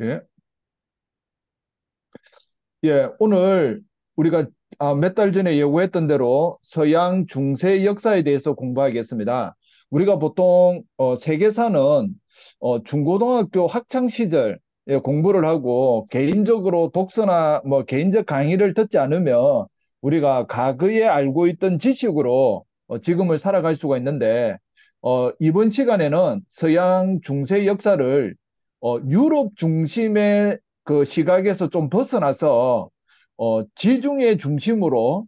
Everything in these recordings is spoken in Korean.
예. 예, 오늘 우리가 몇 달 전에 예고했던 대로 서양 중세 역사에 대해서 공부하겠습니다. 우리가 보통 세계사는 중고등학교 학창 시절에 공부를 하고 개인적으로 독서나 뭐 개인적 강의를 듣지 않으면 우리가 과거에 알고 있던 지식으로 지금을 살아갈 수가 있는데 이번 시간에는 서양 중세 역사를 유럽 중심의 그 시각에서 좀 벗어나서 지중해 중심으로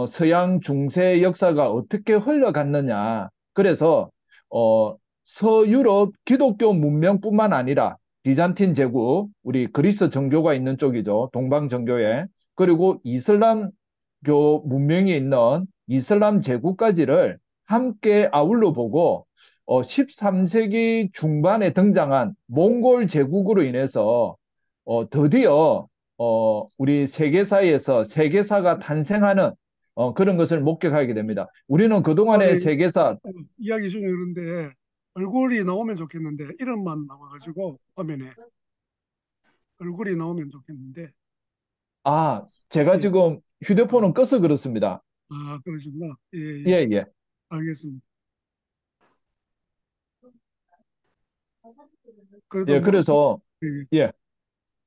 서양 중세 역사가 어떻게 흘러갔느냐. 그래서 어, 서유럽 기독교 문명뿐만 아니라 비잔틴 제국, 우리 그리스 정교가 있는 쪽이죠. 동방 정교회. 그리고 이슬람교 문명이 있는 이슬람 제국까지를 함께 아울러 보고 13세기 중반에 등장한 몽골 제국으로 인해서 드디어 우리 세계사에서 세계사가 탄생하는 그런 것을 목격하게 됩니다. 우리는 그동안의 아니, 세계사, 이야기 중에 그런데 얼굴이 나오면 좋겠는데 이름만 나와가지고 화면에 얼굴이 나오면 좋겠는데. 제가 예. 지금 아, 휴대폰은 꺼서 그렇습니다. 그러시구나. 예, 예. 예, 예. 알겠습니다. 그래도 예, 뭐, 그래서, 예, 예. 예,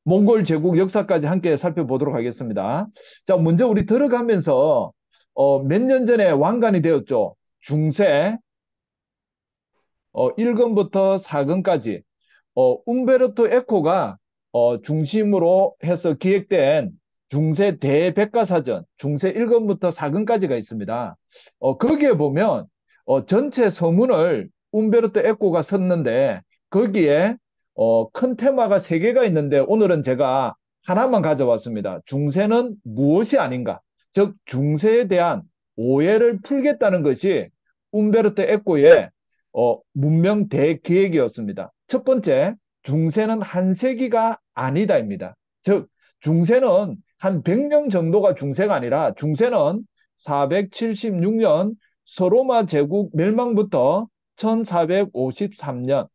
몽골 제국 역사까지 함께 살펴보도록 하겠습니다. 자, 먼저 우리 들어가면서 몇 년 전에 왕관이 되었죠. 중세 1권부터 4권까지 움베르토 에코가 중심으로 해서 기획된 중세 대백과사전, 중세 1권부터 4권까지가 있습니다. 거기에 보면 전체 서문을 움베르토 에코가 썼는데 거기에 큰 테마가 세 개가 있는데 오늘은 제가 하나만 가져왔습니다. 중세는 무엇이 아닌가? 즉 중세에 대한 오해를 풀겠다는 것이 움베르토 에코의 문명 대기획이었습니다. 첫 번째, 중세는 한 세기가 아니다입니다. 즉, 중세는 한 100년 정도가 중세가 아니라 중세는 476년 서로마 제국 멸망부터 1453년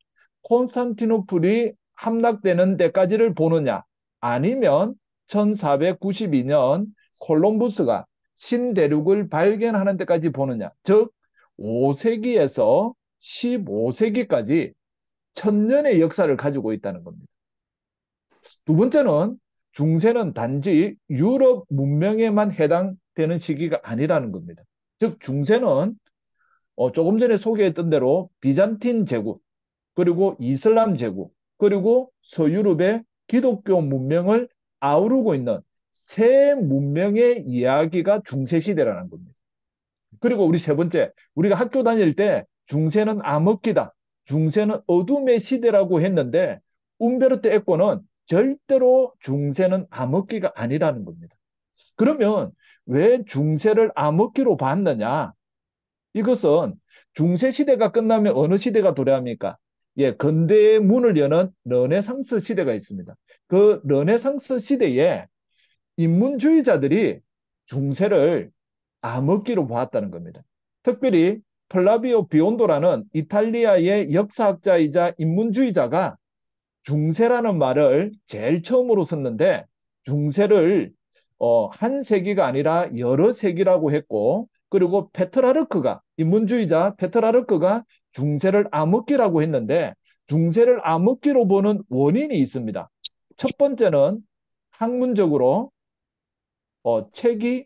콘스탄티노플이 함락되는 데까지를 보느냐 아니면 1492년 콜럼부스가 신대륙을 발견하는 데까지 보느냐 즉 5세기에서 15세기까지 천년의 역사를 가지고 있다는 겁니다. 두 번째는 중세는 단지 유럽 문명에만 해당되는 시기가 아니라는 겁니다. 즉 중세는 조금 전에 소개했던 대로 비잔틴 제국, 그리고 이슬람 제국, 그리고 서유럽의 기독교 문명을 아우르고 있는 새 문명의 이야기가 중세시대라는 겁니다. 그리고 우리 세 번째, 우리가 학교 다닐 때 중세는 암흑기다. 중세는 어둠의 시대라고 했는데 움베르토 에코는 절대로 중세는 암흑기가 아니라는 겁니다. 그러면 왜 중세를 암흑기로 봤느냐? 이것은 중세 시대가 끝나면 어느 시대가 도래합니까? 예, 근대의 문을 여는 르네상스 시대가 있습니다. 그 르네상스 시대에 인문주의자들이 중세를 암흑기로 보았다는 겁니다. 특별히 플라비오 비온도라는 이탈리아의 역사학자이자 인문주의자가 중세라는 말을 제일 처음으로 썼는데 중세를 한 세기가 아니라 여러 세기라고 했고 그리고 페트라르크가 인문주의자 페트라르크가 중세를 암흑기라고 했는데 중세를 암흑기로 보는 원인이 있습니다. 첫 번째는 학문적으로 책이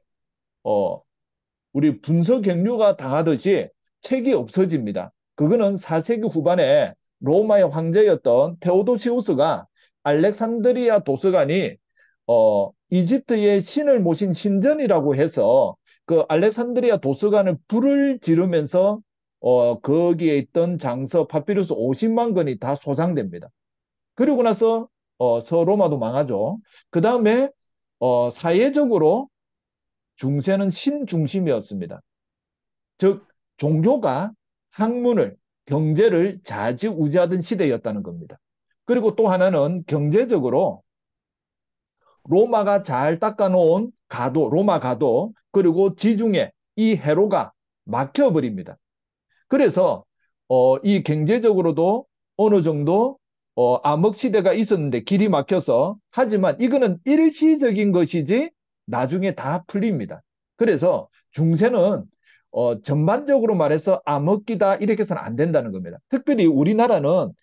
어, 우리 분서 경류가 당하듯이 책이 없어집니다. 그거는 4세기 후반에 로마의 황제였던 테오도시우스가 알렉산드리아 도서관이 이집트의 신을 모신 신전이라고 해서 그 알렉산드리아 도서관을 불을 지르면서 거기에 있던 장서 파피루스 50만 권이 다 소장됩니다. 그리고 나서 서로마도 망하죠. 그 다음에 사회적으로 중세는 신중심이었습니다. 즉 종교가 학문을 경제를 좌지우지하던 시대였다는 겁니다. 그리고 또 하나는 경제적으로 로마가 잘 닦아놓은 가도, 로마 가도, 그리고 지중해 이 해로가 막혀버립니다. 그래서 이 경제적으로도 어느 정도 암흑 시대가 있었는데 길이 막혀서 하지만 이거는 일시적인 것이지 나중에 다 풀립니다. 그래서 중세는 전반적으로 말해서 암흑기다 이렇게 해서는 안 된다는 겁니다. 특별히 우리나라는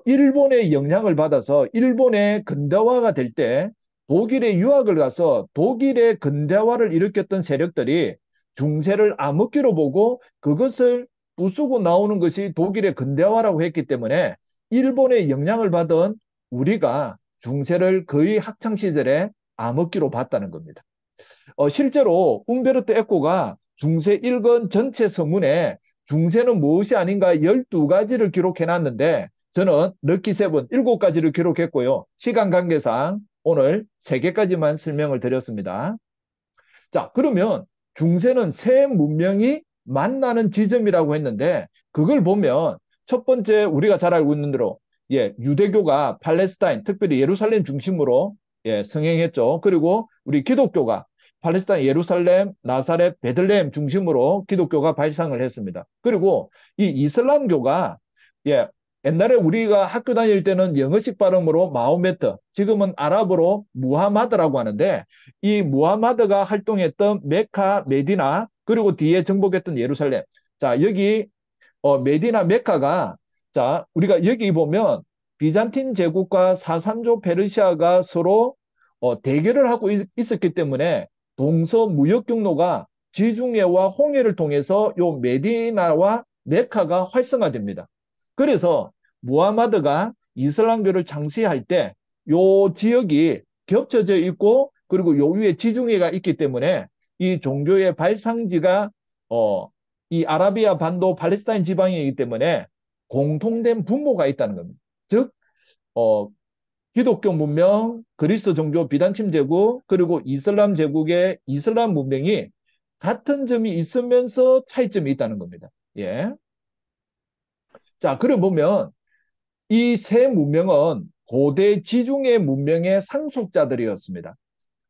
일본의 영향을 받아서 일본의 근대화가 될 때 독일에 유학을 가서 독일의 근대화를 일으켰던 세력들이 중세를 암흑기로 보고 그것을 부수고 나오는 것이 독일의 근대화라고 했기 때문에 일본의 영향을 받은 우리가 중세를 거의 학창 시절에 암흑기로 봤다는 겁니다. 실제로 움베르토 에코가 중세 일권 전체 서문에 중세는 무엇이 아닌가 12가지를 기록해 놨는데 저는 럭키 세븐 7가지를 기록했고요. 시간 관계상 오늘 3개까지만 설명을 드렸습니다. 자, 그러면 중세는 새 문명이 만나는 지점이라고 했는데 그걸 보면 첫 번째 우리가 잘 알고 있는 대로 유대교가 팔레스타인, 특별히 예루살렘 중심으로 성행했죠. 그리고 우리 기독교가 팔레스타인, 예루살렘, 나사렛, 베들레헴 중심으로 기독교가 발상을 했습니다. 그리고 이 이슬람교가 예, 옛날에 우리가 학교 다닐 때는 영어식 발음으로 마호메트, 지금은 아랍어로 무하마드라고 하는데 이 무하마드가 활동했던 메카, 메디나 그리고 뒤에 정복했던 예루살렘. 자, 여기 메디나 메카가 자, 우리가 여기 보면 비잔틴 제국과 사산조 페르시아가 서로 대결을 하고 있었기 때문에 동서 무역 경로가 지중해와 홍해를 통해서 요 메디나와 메카가 활성화됩니다. 그래서 무하마드가 이슬람교를 창시할 때 요 지역이 겹쳐져 있고 그리고 요 위에 지중해가 있기 때문에 이 종교의 발상지가 이 아라비아 반도 팔레스타인 지방이기 때문에 공통된 분모가 있다는 겁니다. 즉, 어, 기독교 문명, 그리스 종교 비단침 제국, 그리고 이슬람 제국의 이슬람 문명이 같은 점이 있으면서 차이점이 있다는 겁니다. 예. 자, 그래 보면 이 세 문명은 고대 지중해 문명의 상속자들이었습니다.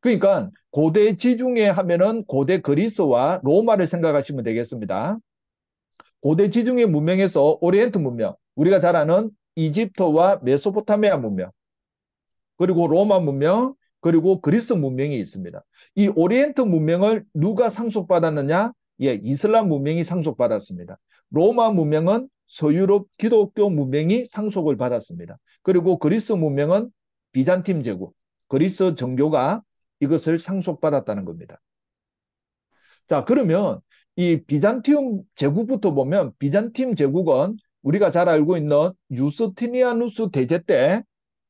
그러니까 고대 지중해 하면은 고대 그리스와 로마를 생각하시면 되겠습니다. 고대 지중해 문명에서 오리엔트 문명, 우리가 잘 아는 이집트와 메소포타미아 문명, 그리고 로마 문명, 그리고 그리스 문명이 있습니다. 이 오리엔트 문명을 누가 상속받았느냐? 이슬람 문명이 상속받았습니다. 로마 문명은 서유럽 기독교 문명이 상속을 받았습니다. 그리고 그리스 문명은 비잔팀 제국, 그리스 정교가 이것을 상속받았다는 겁니다. 자, 그러면 이 비잔티움 제국부터 보면 비잔팀 제국은 우리가 잘 알고 있는 유스티니아누스 대제 때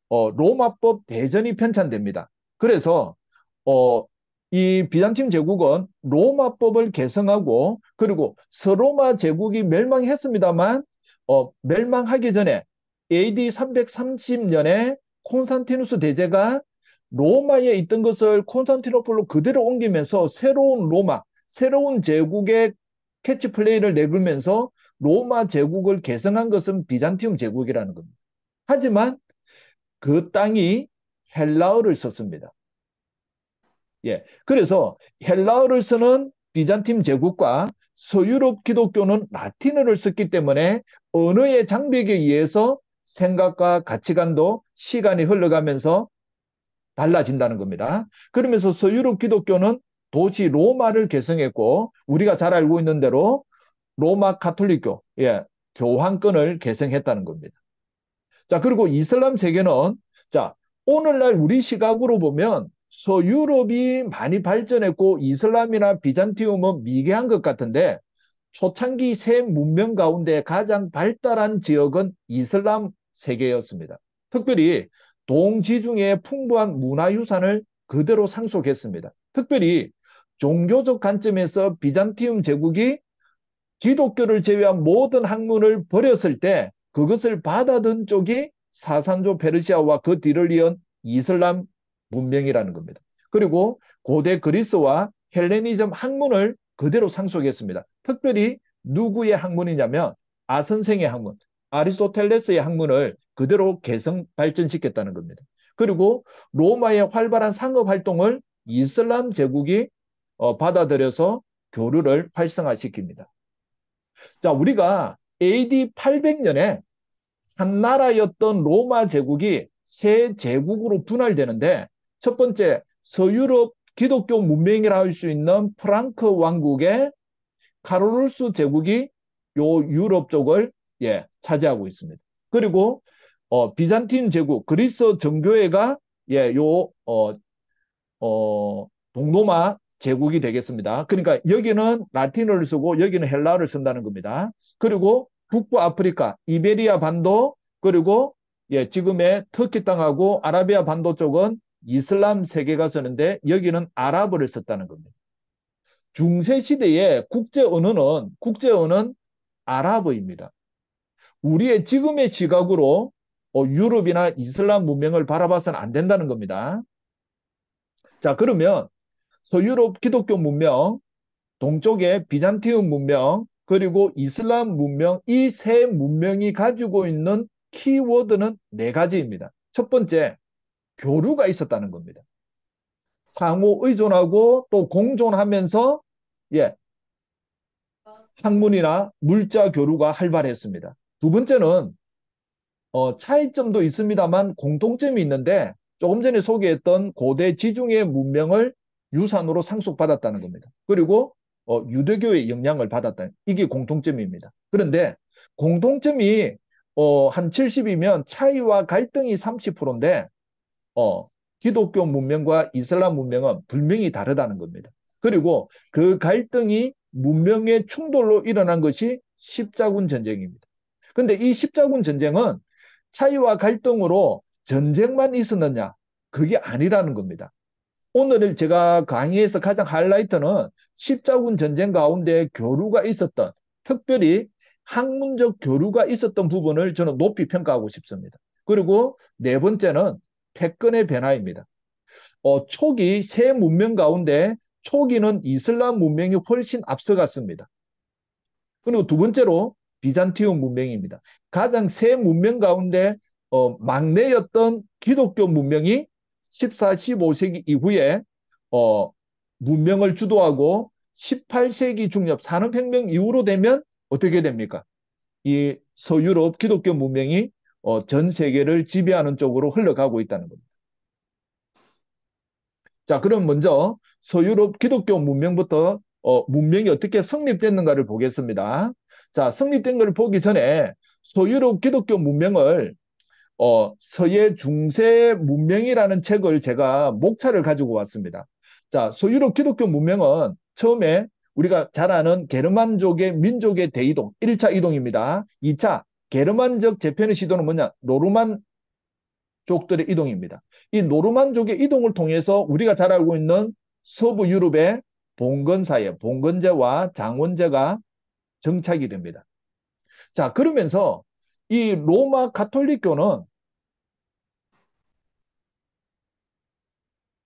로마법 대전이 편찬됩니다. 그래서 어, 이 비잔팀 제국은 로마법을 개성하고 그리고 서로마 제국이 멸망했습니다만 멸망하기 전에 AD 330년에 콘스탄티누스 대제가 로마에 있던 것을 콘스탄티노플로 그대로 옮기면서 새로운 로마, 새로운 제국의 캐치플레이를 내걸면서 로마 제국을 개성한 것은 비잔티움 제국이라는 겁니다. 하지만 그 땅이 헬라어를 썼습니다. 그래서 헬라어를 쓰는 비잔팀 제국과 서유럽 기독교는 라틴어를 썼기 때문에 언어의 장벽에 의해서 생각과 가치관도 시간이 흘러가면서 달라진다는 겁니다. 그러면서 서유럽 기독교는 도시 로마를 개성했고 우리가 잘 알고 있는 대로 로마 가톨릭교, 교황권을 개성했다는 겁니다. 자, 그리고 이슬람 세계는 자, 오늘날 우리 시각으로 보면 서유럽이 많이 발전했고 이슬람이나 비잔티움은 미개한 것 같은데 초창기 새 문명 가운데 가장 발달한 지역은 이슬람 세계였습니다. 특별히 동지중해의 풍부한 문화유산을 그대로 상속했습니다. 특별히 종교적 관점에서 비잔티움 제국이 기독교를 제외한 모든 학문을 버렸을 때 그것을 받아든 쪽이 사산조 페르시아와 그 뒤를 이은 이슬람 문명이라는 겁니다. 그리고 고대 그리스와 헬레니즘 학문을 그대로 상속했습니다. 특별히 누구의 학문이냐면 아선생의 학문, 아리스토텔레스의 학문을 그대로 개성 발전시켰다는 겁니다. 그리고 로마의 활발한 상업 활동을 이슬람 제국이 받아들여서 교류를 활성화시킵니다. 자, 우리가 AD 800년에 한 나라였던 로마 제국이 세 제국으로 분할되는데 첫 번째 서유럽 기독교 문명이라 할 수 있는 프랑크 왕국의 카로루스 제국이 요 유럽 쪽을 차지하고 있습니다. 그리고 비잔틴 제국 그리스 정교회가 요 동로마 제국이 되겠습니다. 그러니까 여기는 라틴어를 쓰고 여기는 헬라어를 쓴다는 겁니다. 그리고 북부 아프리카, 이베리아 반도, 그리고 지금의 터키 땅하고 아라비아 반도 쪽은 이슬람 세계가 쓰는데 여기는 아랍어를 썼다는 겁니다. 중세 시대의 국제 언어는 아랍어입니다. 우리의 지금의 시각으로 유럽이나 이슬람 문명을 바라봐서는 안 된다는 겁니다. 자, 그러면 서유럽 기독교 문명, 동쪽의 비잔티움 문명, 그리고 이슬람 문명, 이 세 문명이 가지고 있는 키워드는 네 가지입니다. 첫 번째, 교류가 있었다는 겁니다. 상호 의존하고 또 공존하면서 예, 학문이나 물자 교류가 활발했습니다. 두 번째는 차이점도 있습니다만 공통점이 있는데 조금 전에 소개했던 고대 지중해 문명을 유산으로 상속받았다는 겁니다. 그리고 유대교의 영향을 받았다. 이게 공통점입니다. 그런데 공통점이 한 70이면 차이와 갈등이 30%인데 기독교 문명과 이슬람 문명은 분명히 다르다는 겁니다. 그리고 그 갈등이 문명의 충돌로 일어난 것이 십자군 전쟁입니다. 근데 이 십자군 전쟁은 차이와 갈등으로 전쟁만 있었느냐? 그게 아니라는 겁니다. 오늘 제가 강의에서 가장 하이라이트는 십자군 전쟁 가운데 교류가 있었던, 특별히 학문적 교류가 있었던 부분을 저는 높이 평가하고 싶습니다. 그리고 네 번째는 패권의 변화입니다. 초기 세 문명 가운데 초기는 이슬람 문명이 훨씬 앞서갔습니다. 그리고 두 번째로 비잔티움 문명입니다. 가장 세 문명 가운데 막내였던 기독교 문명이 14, 15세기 이후에 문명을 주도하고 18세기 중엽 산업혁명 이후로 되면 어떻게 됩니까? 이 서유럽 기독교 문명이 전 세계를 지배하는 쪽으로 흘러가고 있다는 겁니다. 자, 그럼 먼저 서유럽 기독교 문명부터 문명이 어떻게 성립됐는가를 보겠습니다. 자, 성립된 것을 보기 전에 서유럽 기독교 문명을 서예 중세 문명이라는 책을 제가 목차를 가지고 왔습니다. 자, 서유럽 기독교 문명은 처음에 우리가 잘 아는 게르만족의 민족의 대이동, 1차 이동입니다. 2차 게르만적 재편의 시도는 뭐냐? 노르만 족들의 이동입니다. 이 노르만족의 이동을 통해서 우리가 잘 알고 있는 서부 유럽의 봉건사회, 봉건제와 장원제가 정착이 됩니다. 자, 그러면서 이 로마 가톨릭교는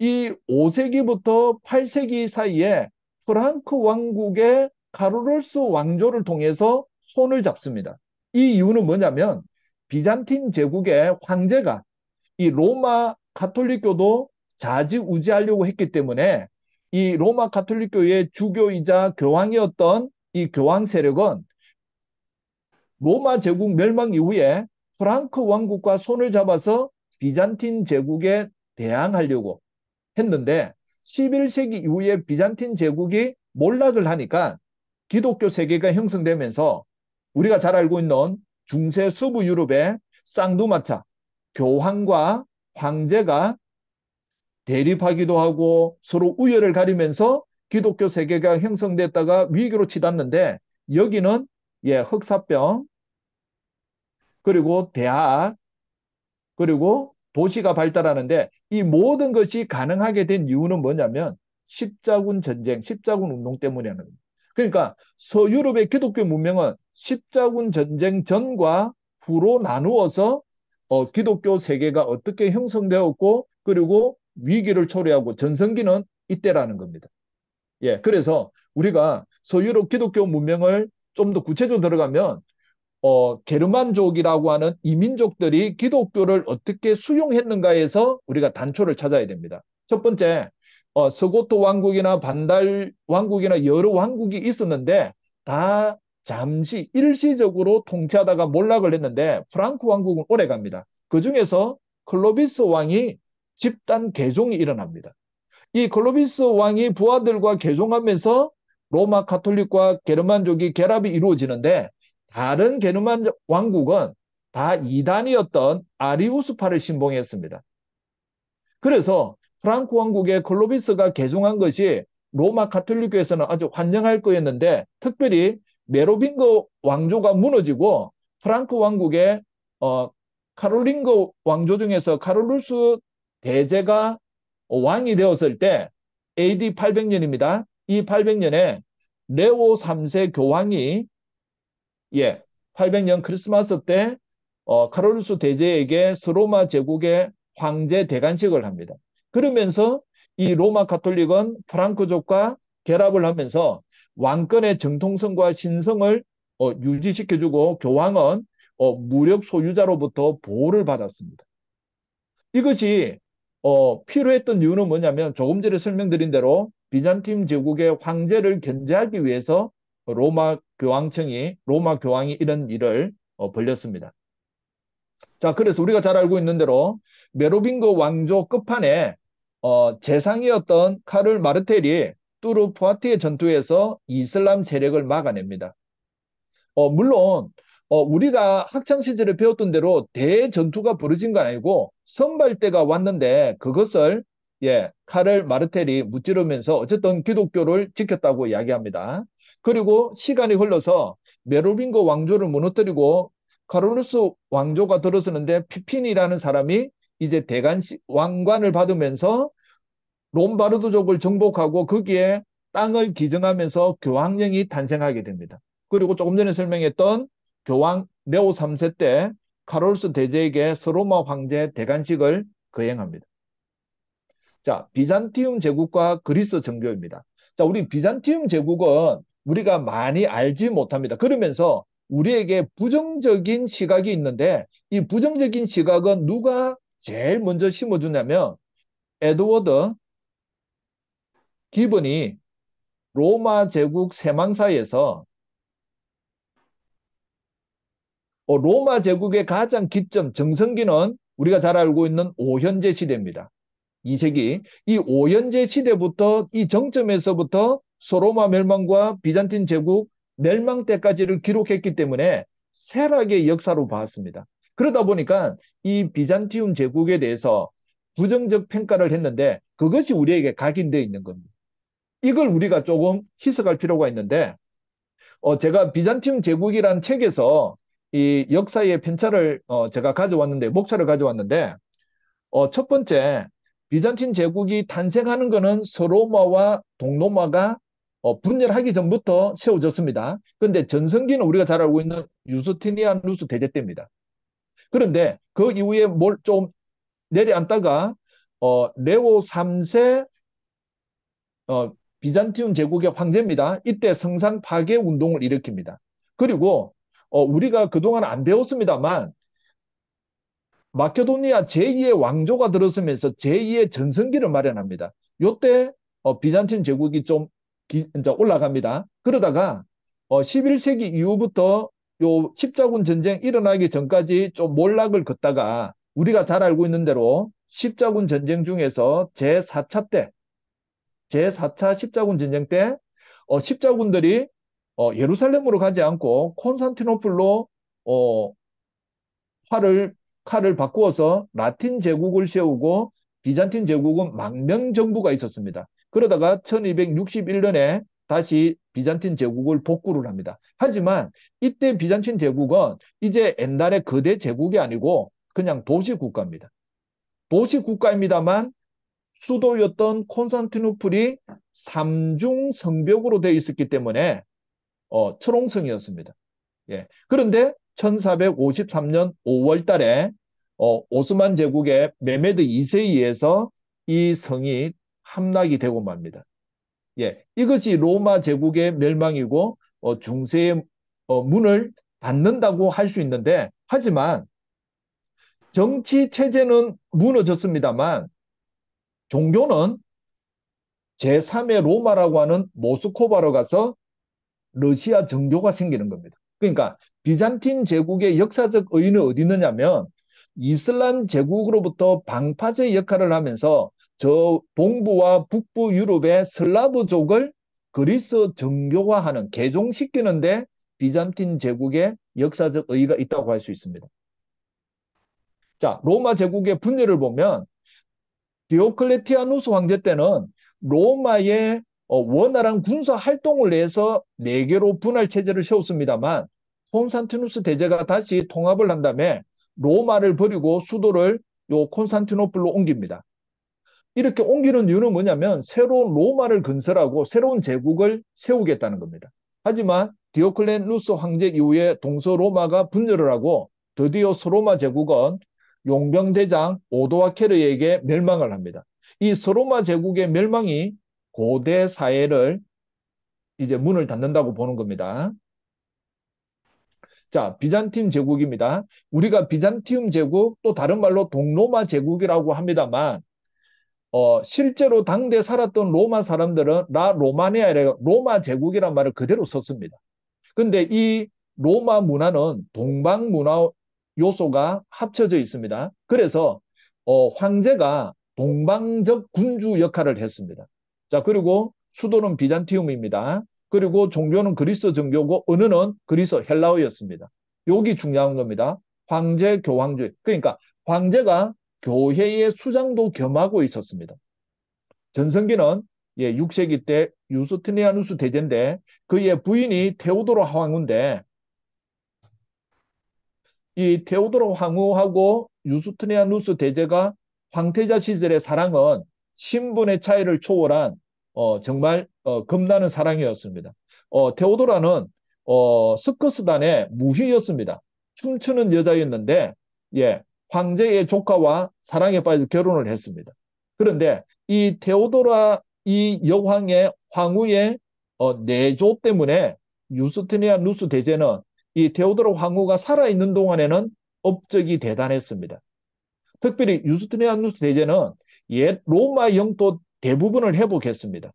이 5세기부터 8세기 사이에 프랑크 왕국의 카르로스 왕조를 통해서 손을 잡습니다. 이 이유는 뭐냐면 비잔틴 제국의 황제가 이 로마 가톨릭교도 좌지우지하려고 했기 때문에 이 로마 가톨릭교의 주교이자 교황이었던 이 교황 세력은 로마 제국 멸망 이후에 프랑크 왕국과 손을 잡아서 비잔틴 제국에 대항하려고 했는데 11세기 이후에 비잔틴 제국이 몰락을 하니까 기독교 세계가 형성되면서 우리가 잘 알고 있는 중세 서부 유럽의 쌍두마차 교황과 황제가 대립하기도 하고 서로 우열을 가리면서 기독교 세계가 형성됐다가 위기로 치닫는데 여기는 흑사병 그리고 대학 그리고 도시가 발달하는데 이 모든 것이 가능하게 된 이유는 뭐냐면 십자군 전쟁, 십자군 운동 때문이라는 겁니다. 그러니까 서유럽의 기독교 문명은 십자군 전쟁 전과 후로 나누어서 기독교 세계가 어떻게 형성되었고 그리고 위기를 초래하고 전성기는 이때라는 겁니다. 그래서 우리가 서유럽 기독교 문명을 좀 더 구체적으로 들어가면 게르만족이라고 하는 이민족들이 기독교를 어떻게 수용했는가에서 우리가 단초를 찾아야 됩니다. 첫 번째, 서고토 왕국이나 반달 왕국이나 여러 왕국이 있었는데 다 잠시 일시적으로 통치하다가 몰락을 했는데 프랑크 왕국은 오래 갑니다. 그 중에서 클로비스 왕이 집단 개종이 일어납니다. 이 클로비스 왕이 부하들과 개종하면서 로마 가톨릭과 게르만족이 결합이 이루어지는데 다른 게르만 왕국은 다 이단이었던 아리우스파를 신봉했습니다. 그래서 프랑크 왕국의 클로비스가 개종한 것이 로마 가톨릭교에서는 아주 환영할 거였는데 특별히 메로빙거 왕조가 무너지고 프랑크 왕국의 카롤링거 왕조 중에서 카롤루스 대제가 왕이 되었을 때 AD 800년입니다. 이 800년에 레오 3세 교황이 800년 크리스마스 때 카롤루스 대제에게 서로마 제국의 황제 대관식을 합니다. 그러면서 이 로마 가톨릭은 프랑크족과 결합을 하면서 왕권의 정통성과 신성을 유지시켜주고 교황은 무력 소유자로부터 보호를 받았습니다. 이것이 필요했던 이유는 뭐냐면 조금 전에 설명드린 대로 비잔틴 제국의 황제를 견제하기 위해서 로마 교황이 이런 일을 벌였습니다. 자, 그래서 우리가 잘 알고 있는 대로 메로빙거 왕조 끝판에 재상이었던 카를 마르텔이 뚜르푸아티의 전투에서 이슬람 세력을 막아냅니다. 물론 우리가 학창 시절에 배웠던 대로 대전투가 벌어진 건 아니고 선발대가 왔는데 그것을 카를 마르텔이 무찌르면서 어쨌든 기독교를 지켰다고 이야기합니다. 그리고 시간이 흘러서 메로빙거 왕조를 무너뜨리고 카롤루스 왕조가 들어서는데 피핀이라는 사람이 이제 왕관을 받으면서 롬바르드족을 정복하고 거기에 땅을 기증하면서 교황령이 탄생하게 됩니다. 그리고 조금 전에 설명했던 교황 레오 3세 때 카롤루스 대제에게 서로마 황제 대관식을 거행합니다. 자, 비잔티움 제국과 그리스 정교입니다. 자, 우리 비잔티움 제국은 우리가 많이 알지 못합니다. 그러면서 우리에게 부정적인 시각이 있는데 이 부정적인 시각은 누가 제일 먼저 심어주냐면 에드워드 기본이 로마 제국 세망사에서 로마 제국의 가장 기점 정성기는 우리가 잘 알고 있는 오현제 시대입니다. 2세기 이 오현제 시대부터 이 정점에서부터 소로마 멸망과 비잔틴 제국 멸망 때까지를 기록했기 때문에 세락의 역사로 봤습니다. 그러다 보니까 이 비잔티움 제국에 대해서 부정적 평가를 했는데 그것이 우리에게 각인되어 있는 겁니다. 이걸 우리가 조금 희석할 필요가 있는데 제가 비잔티움 제국이라는 책에서 이 역사의 편차를 제가 가져왔는데 목차를 가져왔는데 첫 번째 비잔틴 제국이 탄생하는 것은 서로마와 동로마가 분열하기 전부터 세워졌습니다. 그런데 전성기는 우리가 잘 알고 있는 유스티니아누스 대제 때입니다. 그런데 그 이후에 뭘 좀 내려앉다가 레오 3세 비잔티움 제국의 황제입니다. 이때 성산 파괴 운동을 일으킵니다. 그리고 우리가 그동안 안 배웠습니다만 마케도니아 제2의 왕조가 들어서면서 제2의 전성기를 마련합니다. 이때 비잔틴 제국이 좀 이제 올라갑니다. 그러다가 11세기 이후부터 요 십자군 전쟁 일어나기 전까지 좀 몰락을 걷다가 우리가 잘 알고 있는 대로 십자군 전쟁 중에서 제4차 십자군 전쟁 때 십자군들이 예루살렘으로 가지 않고 콘스탄티노플로 어, 칼을 바꾸어서 라틴 제국을 세우고 비잔틴 제국은 망명정부가 있었습니다. 그러다가 1261년에 다시 비잔틴 제국을 복구를 합니다. 하지만 이때 비잔틴 제국은 이제 옛날의 거대 제국이 아니고 그냥 도시국가입니다. 도시국가입니다만 수도였던 콘스탄티노플이 삼중 성벽으로 되어 있었기 때문에 철옹성이었습니다. 그런데 1453년 5월 달에 오스만 제국의 메메드 2세에 의해서 이 성이 함락이 되고 맙니다. 이것이 로마 제국의 멸망이고 중세의 문을 닫는다고 할 수 있는데 하지만 정치 체제는 무너졌습니다만 종교는 제3의 로마라고 하는 모스코바로 가서 러시아 정교가 생기는 겁니다. 그러니까 비잔틴 제국의 역사적 의의는 어디 있느냐면 이슬람 제국으로부터 방파제 역할을 하면서 저 동부와 북부 유럽의 슬라브족을 그리스 정교화하는 개종시키는데 비잔틴 제국의 역사적 의의가 있다고 할 수 있습니다. 자, 로마 제국의 분열을 보면 디오클레티아누스 황제 때는 로마의 원활한 군사 활동을 위해서 네 개로 분할 체제를 세웠습니다만 콘스탄티누스 대제가 다시 통합을 한 다음에 로마를 버리고 수도를 요 콘스탄티노플로 옮깁니다. 이렇게 옮기는 이유는 뭐냐면 새로운 로마를 건설하고 새로운 제국을 세우겠다는 겁니다. 하지만 디오클레누스 황제 이후에 동서로마가 분열을 하고 드디어 서로마 제국은 용병대장 오도아케르에게 멸망을 합니다. 이 서로마 제국의 멸망이 고대 사회를 이제 문을 닫는다고 보는 겁니다. 자, 비잔틴 제국입니다. 우리가 비잔티움 제국 또 다른 말로 동로마 제국이라고 합니다만 실제로 당대 살았던 로마 사람들은 라 로마니아라 로마 제국이란 말을 그대로 썼습니다. 근데 이 로마 문화는 동방 문화 요소가 합쳐져 있습니다. 그래서 황제가 동방적 군주 역할을 했습니다. 자, 그리고 수도는 비잔티움입니다. 그리고 종교는 그리스 정교고 언어는 그리스 헬라어였습니다. 여기 중요한 겁니다. 황제 교황주의. 그러니까 황제가 교회의 수장도 겸하고 있었습니다. 전성기는 6세기 때 유스티니아누스 대제인데 그의 부인이 테오도로 황후인데 이 테오도로 황후하고 유스티니아누스 대제가 황태자 시절의 사랑은 신분의 차이를 초월한 정말 겁나는 사랑이었습니다. 테오도라는 스커스단의 무희였습니다. 춤추는 여자였는데 황제의 조카와 사랑에 빠져 결혼을 했습니다. 그런데 이 테오도라 이 여왕의 황후의 내조 때문에 유스티니아누스 대제는 이 테오도라 황후가 살아있는 동안에는 업적이 대단했습니다. 특별히 유스티니아누스 대제는 옛 로마 영토 대부분을 회복했습니다.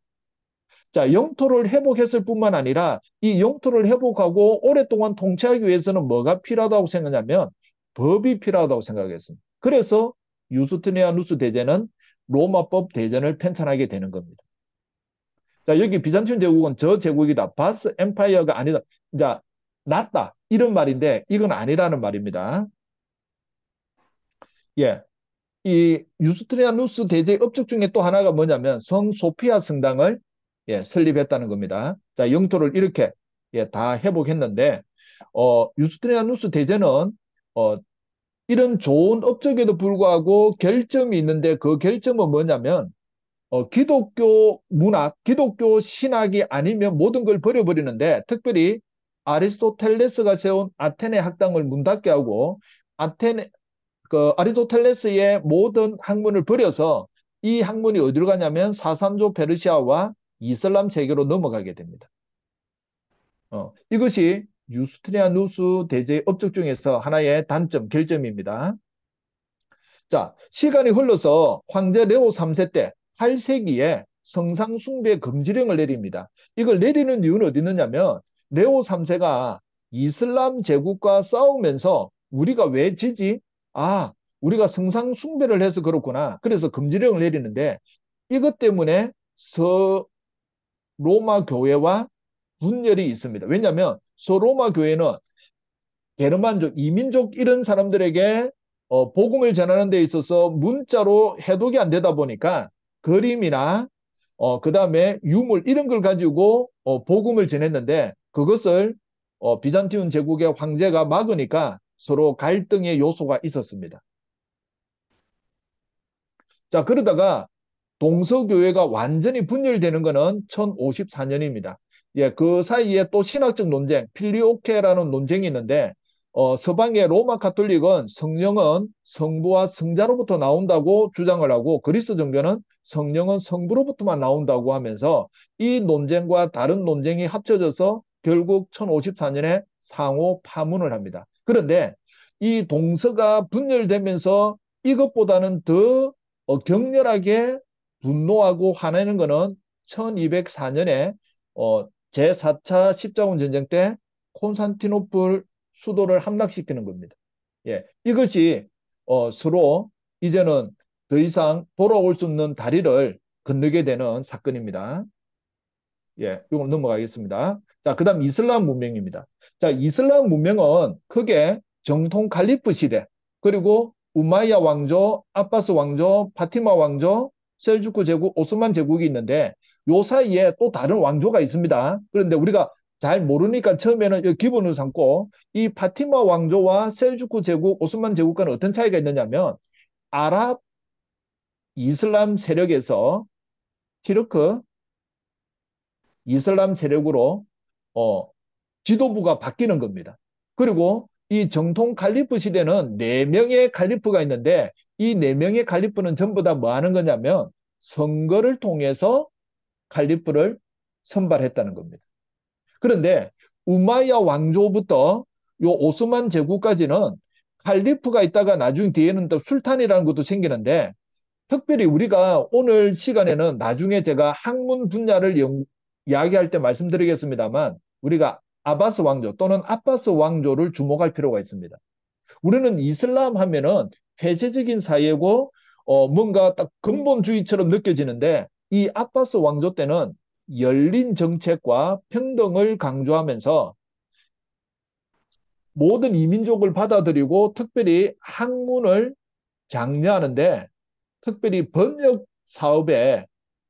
자, 영토를 회복했을 뿐만 아니라 이 영토를 회복하고 오랫동안 통치하기 위해서는 뭐가 필요하다고 생각하냐면 법이 필요하다고 생각했습니다. 그래서 유스티니아누스 대제는 로마법 대전을 편찬하게 되는 겁니다. 자, 여기 비잔틴 제국은 저 제국이다. 바스 엠파이어가 아니다. 자, 낫다. 이런 말인데 이건 아니라는 말입니다. 예. 이 유스티니아누스 대제의 업적 중에 또 하나가 뭐냐면 성 소피아 성당을 설립했다는 겁니다. 자, 영토를 이렇게 다 회복했는데 유스티니아누스 대제는 어, 이런 좋은 업적에도 불구하고 결점이 있는데 그 결점은 뭐냐면 기독교 문학, 기독교 신학이 아니면 모든 걸 버려버리는데 특별히 아리스토텔레스가 세운 아테네 학당을 문 닫게 하고 아테네 아리스토텔레스의 모든 학문을 버려서 이 학문이 어디로 가냐면 사산조 페르시아와 이슬람 세계로 넘어가게 됩니다. 이것이 유스티니아누스 대제의 업적 중에서 하나의 단점, 결점입니다. 자, 시간이 흘러서 황제 레오 3세 때 8세기에 성상 숭배 금지령을 내립니다. 이걸 내리는 이유는 어디 있느냐면 레오 3세가 이슬람 제국과 싸우면서 우리가 왜 지지? 아, 우리가 성상 숭배를 해서 그렇구나. 그래서 금지령을 내리는데 이것 때문에 서로마 교회와 분열이 있습니다. 왜냐하면 서로마 교회는 게르만족, 이민족 이런 사람들에게 복음을 전하는 데 있어서 문자로 해독이 안 되다 보니까 그림이나 그다음에 유물 이런 걸 가지고 복음을 전했는데 그것을 비잔티움 제국의 황제가 막으니까 서로 갈등의 요소가 있었습니다. 자, 그러다가 동서교회가 완전히 분열되는 것은 1054년입니다. 그 사이에 또 신학적 논쟁, 필리오케라는 논쟁이 있는데 서방의 로마 가톨릭은 성령은 성부와 성자로부터 나온다고 주장을 하고 그리스 정교는 성령은 성부로부터만 나온다고 하면서 이 논쟁과 다른 논쟁이 합쳐져서 결국 1054년에 상호 파문을 합니다. 그런데 이 동서가 분열되면서 이것보다는 더 격렬하게 분노하고 화내는 것은 1204년에 제4차 십자군 전쟁 때 콘스탄티노플 수도를 함락시키는 겁니다. 예, 이것이 서로 이제는 더 이상 돌아올 수 없는 다리를 건너게 되는 사건입니다. 예, 이거 넘어가겠습니다. 자, 그다음 이슬람 문명입니다. 자, 이슬람 문명은 크게 정통 칼리프 시대, 그리고 우마이야 왕조, 아바스 왕조, 파티마 왕조, 셀주크 제국, 오스만 제국이 있는데 요 사이에 또 다른 왕조가 있습니다. 그런데 우리가 잘 모르니까 처음에는 기본으로 삼고 이 파티마 왕조와 셀주크 제국, 오스만 제국과는 어떤 차이가 있느냐면 아랍 이슬람 세력에서 티르크 이슬람 세력으로 어, 지도부가 바뀌는 겁니다. 그리고 이 정통 칼리프 시대는 네명의 칼리프가 있는데 이 네명의 칼리프는 전부 다 뭐 하는 거냐면 선거를 통해서 칼리프를 선발했다는 겁니다. 그런데 우마이야 왕조부터 요 오스만 제국까지는 칼리프가 있다가 나중 뒤에는 또 술탄이라는 것도 생기는데 특별히 우리가 오늘 시간에는 나중에 제가 학문 분야를 이야기할 때 말씀드리겠습니다만 우리가 아바스 왕조 또는 아바스 왕조를 주목할 필요가 있습니다. 우리는 이슬람 하면은 폐쇄적인 사회고 뭔가 딱 근본주의처럼 느껴지는데 이 아바스 왕조 때는 열린 정책과 평등을 강조하면서 모든 이민족을 받아들이고 특별히 학문을 장려하는데 특별히 번역 사업에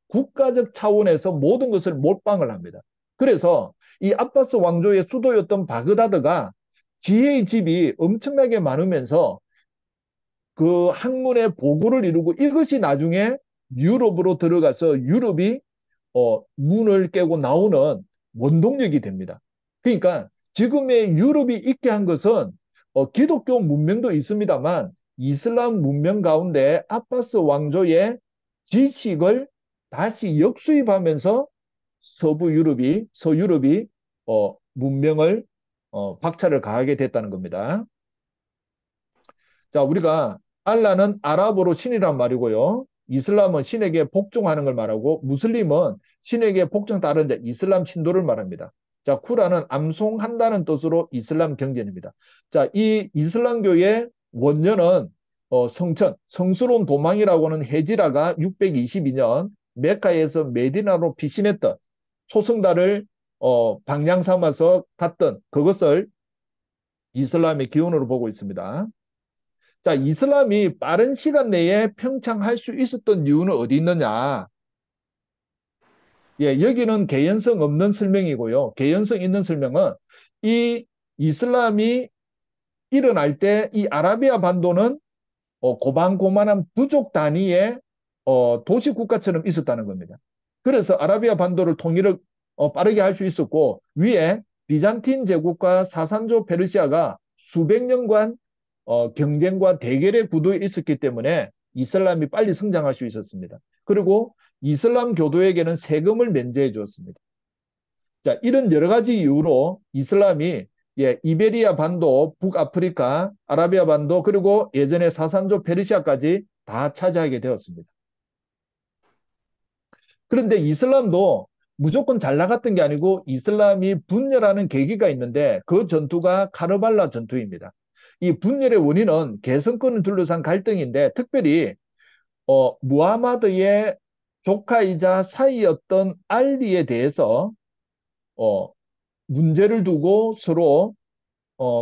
국가적 차원에서 모든 것을 몰빵을 합니다. 그래서 이 아바스 왕조의 수도였던 바그다드가 지혜의 집이 엄청나게 많으면서 그 학문의 보고를 이루고 이것이 나중에 유럽으로 들어가서 유럽이 문을 깨고 나오는 원동력이 됩니다. 그러니까 지금의 유럽이 있게 한 것은 기독교 문명도 있습니다만 이슬람 문명 가운데 아바스 왕조의 지식을 다시 역수입하면서 서유럽이 문명을 박차를 가하게 됐다는 겁니다. 자, 우리가 알라는 아랍어로 신이란 말이고요. 이슬람은 신에게 복종하는 걸 말하고 무슬림은 신에게 복종 따르는데 이슬람 신도를 말합니다. 자, 쿠란은 암송한다는 뜻으로 이슬람 경전입니다. 자, 이 이슬람교의 원년은 성스러운 도망이라고 하는 헤지라가 622년 메카에서 메디나로 피신했던 초승달을 방향 삼아서 갔던 그것을 이슬람의 기원으로 보고 있습니다. 자, 이슬람이 빠른 시간 내에 평창할 수 있었던 이유는 어디 있느냐? 예, 여기는 개연성 없는 설명이고요. 개연성 있는 설명은 이 이슬람이 일어날 때 이 아라비아 반도는 고만고만한 부족 단위의 도시 국가처럼 있었다는 겁니다. 그래서 아라비아 반도를 통일을 빠르게 할 수 있었고 위에 비잔틴 제국과 사산조 페르시아가 수백 년간 경쟁과 대결의 구도에 있었기 때문에 이슬람이 빨리 성장할 수 있었습니다. 그리고 이슬람 교도에게는 세금을 면제해 주었습니다. 자, 이런 여러 가지 이유로 이슬람이 이베리아 반도, 북아프리카, 아라비아 반도, 그리고 예전에 사산조 페르시아까지 다 차지하게 되었습니다. 그런데 이슬람도 무조건 잘 나갔던 게 아니고 이슬람이 분열하는 계기가 있는데 그 전투가 카르발라 전투입니다. 이 분열의 원인은 개성권을 둘러싼 갈등인데 특별히 무하마드의 조카이자 사이였던 알리에 대해서 어, 문제를 두고 서로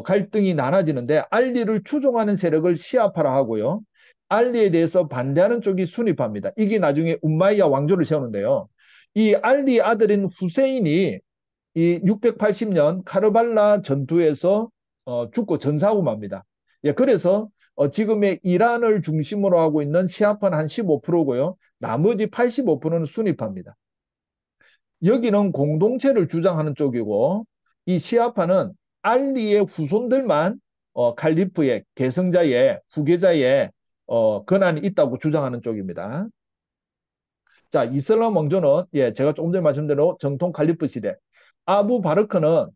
갈등이 나눠지는데 알리를 추종하는 세력을 시아파라 하고요. 알리에 대해서 반대하는 쪽이 순위파입니다. 이게 나중에 움마이야 왕조를 세우는데요. 이 알리 아들인 후세인이 이 680년 카르발라 전투에서 죽고 전사하고 맙니다. 예, 그래서 지금의 이란을 중심으로 하고 있는 시아파는 한 15%고요. 나머지 85%는 순위파입니다. 여기는 공동체를 주장하는 쪽이고 이 시아파는 알리의 후손들만 칼리프의 계승자의 후계자의 권한이 있다고 주장하는 쪽입니다. 자, 이슬람 왕조는 제가 조금 전에 말씀드린 대로 정통 칼리프 시대. 아부 바르크는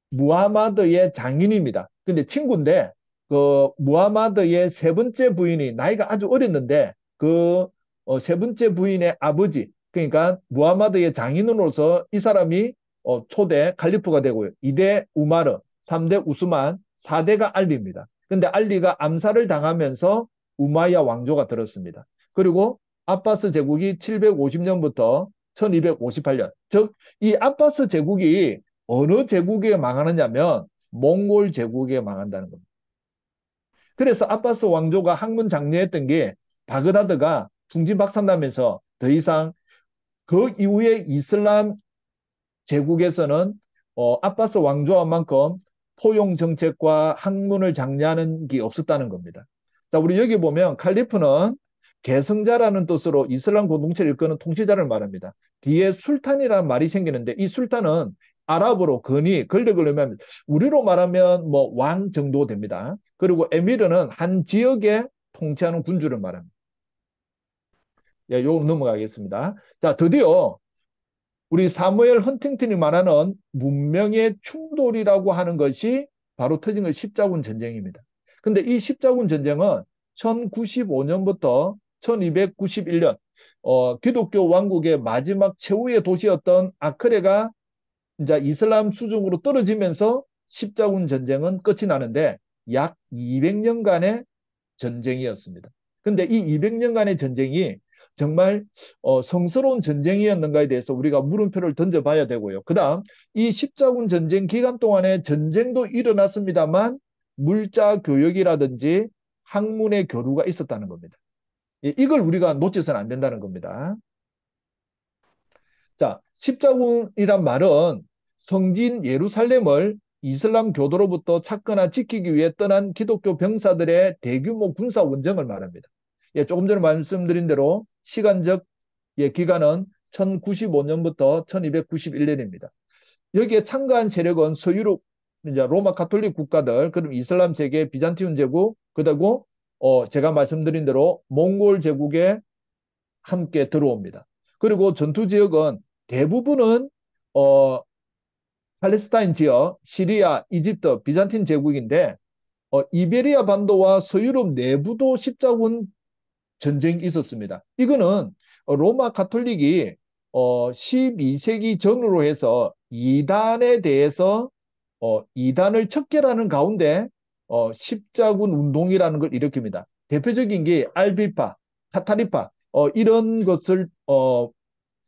무하마드의 장인입니다. 근데 친구인데 그 무하마드의 세 번째 부인이 나이가 아주 어렸는데 그 세 번째 부인의 아버지 그러니까 무하마드의 장인으로서 이 사람이 초대 칼리프가 되고요. 2대 우마르, 3대 우스만, 4대가 알리입니다. 근데 알리가 암살을 당하면서 우마이야 왕조가 들었습니다. 그리고 아바스 제국이 750년부터 1258년, 즉 이 아바스 제국이 어느 제국에 망하느냐면 몽골 제국에 망한다는 겁니다. 그래서 아바스 왕조가 학문 장려했던 게 바그다드가 풍지박산나면서 더 이상 그 이후에 이슬람 제국에서는 아바스 왕조만큼 포용 정책과 학문을 장려하는 게 없었다는 겁니다. 자, 우리 여기 보면 칼리프는 계승자라는 뜻으로 이슬람 공동체를 이끄는 통치자를 말합니다. 뒤에 술탄이라는 말이 생기는데 이 술탄은 아랍어로 건의, 권력을 의미하면 우리로 말하면 뭐 왕 정도 됩니다. 그리고 에미르는 한 지역에 통치하는 군주를 말합니다. 예, 요 넘어가겠습니다. 자, 드디어 우리 사무엘 헌팅턴이 말하는 문명의 충돌이라고 하는 것이 바로 터진 건 십자군 전쟁입니다. 근데 이 십자군 전쟁은 1095년부터 1291년 기독교 왕국의 마지막 최후의 도시였던 아크레가 이제 이슬람 수중으로 떨어지면서 십자군 전쟁은 끝이 나는데 약 200년간의 전쟁이었습니다. 근데 이 200년간의 전쟁이 정말 성스러운 전쟁이었는가에 대해서 우리가 물음표를 던져봐야 되고요. 그 다음 이 십자군 전쟁 기간 동안에 전쟁도 일어났습니다만 물자 교역이라든지 학문의 교류가 있었다는 겁니다. 이걸 우리가 놓쳐서는 안 된다는 겁니다. 자, 십자군이란 말은 성진 예루살렘을 이슬람 교도로부터 찾거나 지키기 위해 떠난 기독교 병사들의 대규모 군사 원정을 말합니다. 예, 조금 전에 말씀드린 대로 시간적 기간은 1095년부터 1291년입니다. 여기에 참가한 세력은 서유럽, 이제 로마 가톨릭 국가들, 그럼 이슬람 세계, 비잔티움 제국, 그리고 제가 말씀드린 대로 몽골 제국에 함께 들어옵니다. 그리고 전투 지역은 대부분은 어, 팔레스타인 지역, 시리아, 이집트, 비잔틴 제국인데 이베리아 반도와 서유럽 내부도 십자군 전쟁이 있었습니다. 이거는 로마 가톨릭이 12세기 전후로 해서 이단에 대해서 이단을 척결하는 가운데 십자군 운동이라는 걸 일으킵니다. 대표적인 게 알비파, 타타리파 이런 것을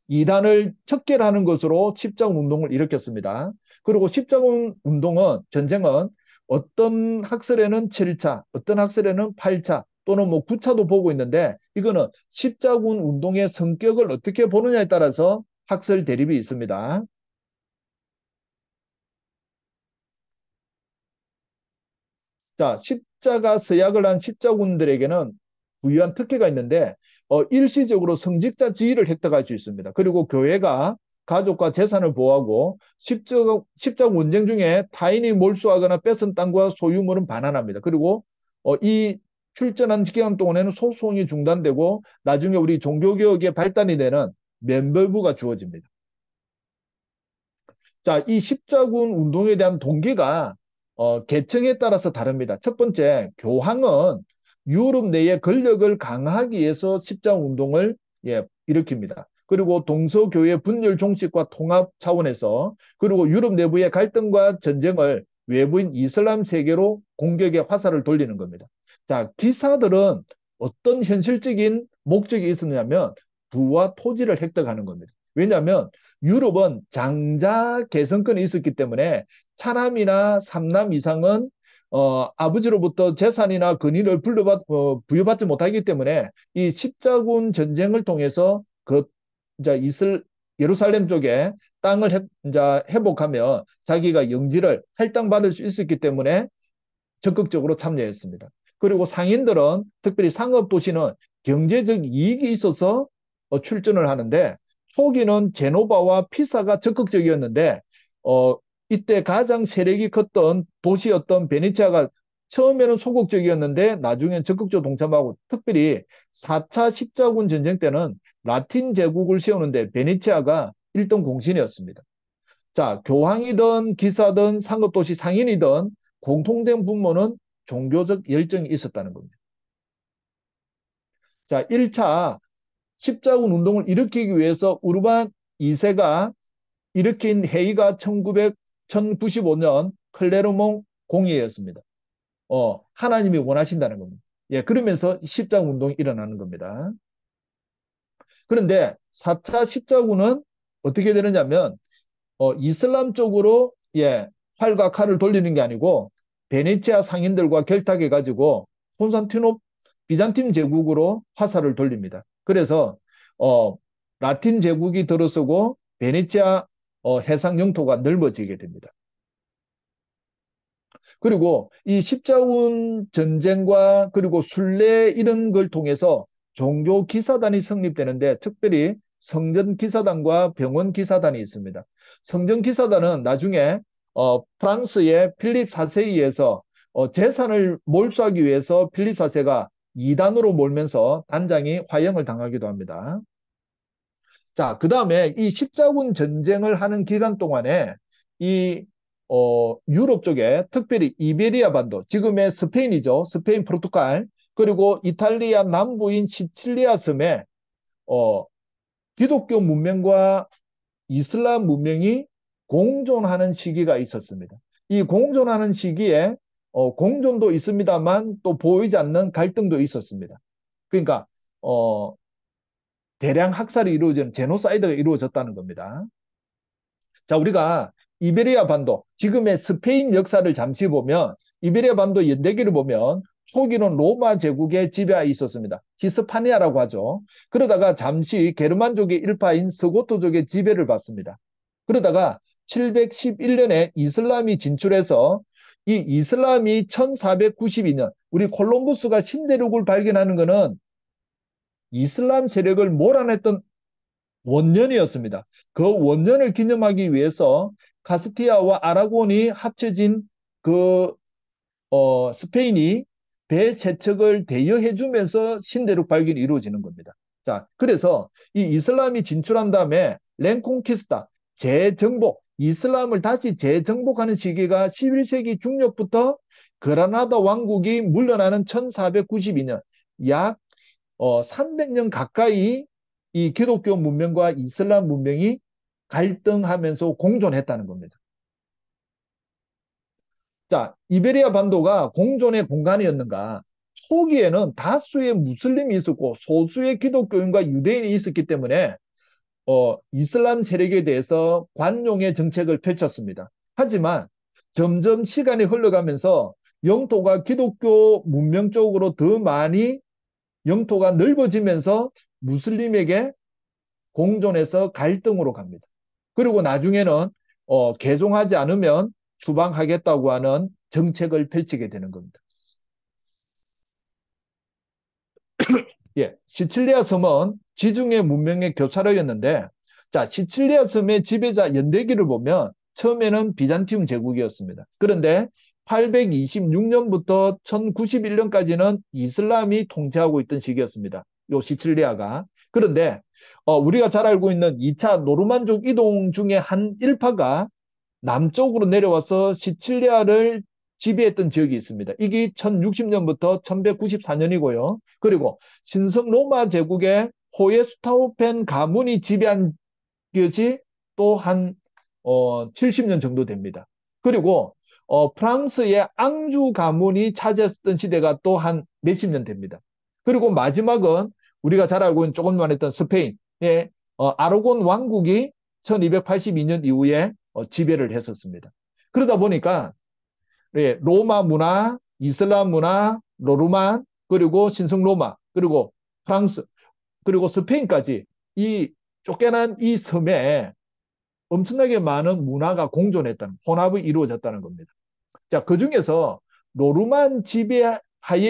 이단을 척결하는 것으로 십자군 운동을 일으켰습니다. 그리고 십자군 운동은 전쟁은 어떤 학설에는 7차, 어떤 학설에는 8차 또는 뭐 9차도 보고 있는데 이거는 십자군 운동의 성격을 어떻게 보느냐에 따라서 학설 대립이 있습니다. 자, 십자가 서약을 한 십자군들에게는 부유한 특혜가 있는데 일시적으로 성직자 지위를 획득할 수 있습니다. 그리고 교회가 가족과 재산을 보호하고 십자군 원쟁 중에 타인이 몰수하거나 뺏은 땅과 소유물은 반환합니다. 그리고 이 출전한 기간 동안에는 소송이 중단되고 나중에 우리 종교개혁의 발단이 되는 면벌부가 주어집니다. 자, 이 십자군 운동에 대한 동기가 계층에 따라서 다릅니다. 첫 번째, 교황은 유럽 내의 권력을 강화하기 위해서 십자군 운동을 일으킵니다. 그리고 동서교회 분열 종식과 통합 차원에서 그리고 유럽 내부의 갈등과 전쟁을 외부인 이슬람 세계로 공격의 화살을 돌리는 겁니다. 자, 기사들은 어떤 현실적인 목적이 있었냐면 부와 토지를 획득하는 겁니다. 왜냐하면 유럽은 장자 개성권이 있었기 때문에 차남이나 삼남 이상은 아버지로부터 재산이나 권위를 부여받지 못하기 때문에 이 십자군 전쟁을 통해서 그 이제 예루살렘 쪽에 땅을 이제 회복하며 자기가 영지를 할당받을 수 있었기 때문에 적극적으로 참여했습니다. 그리고 상인들은 특별히 상업도시는 경제적 이익이 있어서 출전을 하는데 초기는 제노바와 피사가 적극적이었는데 어, 이때 가장 세력이 컸던 도시였던 베네치아가 처음에는 소극적이었는데 나중엔 적극적으로 동참하고 특별히 4차 십자군 전쟁 때는 라틴 제국을 세우는데 베네치아가 1등 공신이었습니다. 자, 교황이든 기사든 상업도시 상인이든 공통된 분모는 종교적 열정이 있었다는 겁니다. 자, 1차 십자군 운동을 일으키기 위해서 우르반 2세가 일으킨 회의가 1095년 클레르몽 공의회였습니다. 하나님이 원하신다는 겁니다. 예, 그러면서 십자군 운동이 일어나는 겁니다. 그런데 4차 십자군은 어떻게 되느냐면 이슬람 쪽으로 예, 활과 칼을 돌리는 게 아니고 베네치아 상인들과 결탁해 가지고 콘스탄티노 비잔틴 제국으로 화살을 돌립니다. 그래서 어, 라틴 제국이 들어서고 베네치아 해상 영토가 넓어지게 됩니다. 그리고 이 십자군 전쟁과 그리고 순례 이런 걸 통해서 종교 기사단이 성립되는데 특별히 성전 기사단과 병원 기사단이 있습니다. 성전 기사단은 나중에 프랑스의 필립 4세에 의해서 재산을 몰수하기 위해서 필립 4세가 이단으로 몰면서 단장이 화형을 당하기도 합니다. 자, 그 다음에 이 십자군 전쟁을 하는 기간 동안에 이 유럽 쪽에 특별히 이베리아 반도, 지금의 스페인이죠. 스페인, 포르투갈, 그리고 이탈리아 남부인 시칠리아 섬에 어, 기독교 문명과 이슬람 문명이 공존하는 시기가 있었습니다. 이 공존하는 시기에 공존도 있습니다만 또 보이지 않는 갈등도 있었습니다. 그러니까 어, 대량 학살이 이루어지는 제노사이드가 이루어졌다는 겁니다. 자, 우리가 이베리아 반도, 지금의 스페인 역사를 잠시 보면 이베리아 반도 연대기를 보면 초기는 로마 제국의 지배하에 있었습니다. 히스파니아라고 하죠. 그러다가 잠시 게르만족의 일파인 스고토족의 지배를 받습니다. 그러다가 711년에 이슬람이 진출해서 이 이슬람이 1492년 우리 콜럼부스가 신대륙을 발견하는 것은 이슬람 세력을 몰아냈던 원년이었습니다. 그 원년을 기념하기 위해서 카스티아와 아라곤이 합쳐진 그 스페인이 배 세척을 대여해 주면서 신대륙 발견이 이루어지는 겁니다. 자, 그래서 이 이슬람이 진출한 다음에 렌콩키스타, 재정복, 이슬람을 다시 재정복하는 시기가 11세기 중엽부터 그라나다 왕국이 물러나는 1492년, 약 300년 가까이 이 기독교 문명과 이슬람 문명이 갈등하면서 공존했다는 겁니다. 자, 이베리아 반도가 공존의 공간이었는가? 초기에는 다수의 무슬림이 있었고 소수의 기독교인과 유대인이 있었기 때문에 이슬람 세력에 대해서 관용의 정책을 펼쳤습니다. 하지만 점점 시간이 흘러가면서 영토가 기독교 문명 쪽으로 더 많이 영토가 넓어지면서 무슬림에게 공존해서 갈등으로 갑니다. 그리고 나중에는 개종하지 않으면 추방하겠다고 하는 정책을 펼치게 되는 겁니다. 예, 시칠리아 섬은 지중해 문명의 교차로였는데, 자, 시칠리아 섬의 지배자 연대기를 보면 처음에는 비잔티움 제국이었습니다. 그런데 826년부터 1091년까지는 이슬람이 통치하고 있던 시기였습니다. 요 시칠리아가. 그런데 우리가 잘 알고 있는 2차 노르만족 이동 중에 한 일파가 남쪽으로 내려와서 시칠리아를 지배했던 지역이 있습니다. 이게 1060년부터 1194년이고요. 그리고 신성 로마 제국의 호예스타우펜 가문이 지배한 것이 또 한 70년 정도 됩니다. 그리고 프랑스의 앙주 가문이 차지했던 시대가 또 한 몇십 년 됩니다. 그리고 마지막은 우리가 잘 알고 있는 조금만 했던 스페인의 아르곤 왕국이 1282년 이후에 지배를 했었습니다. 그러다 보니까 예, 로마 문화, 이슬람 문화, 노르만, 그리고 신성 로마, 그리고 프랑스, 그리고 스페인까지 이 쫓겨난 이 섬에 엄청나게 많은 문화가 공존했다는, 혼합이 이루어졌다는 겁니다. 자, 그 중에서 노르만 지배하에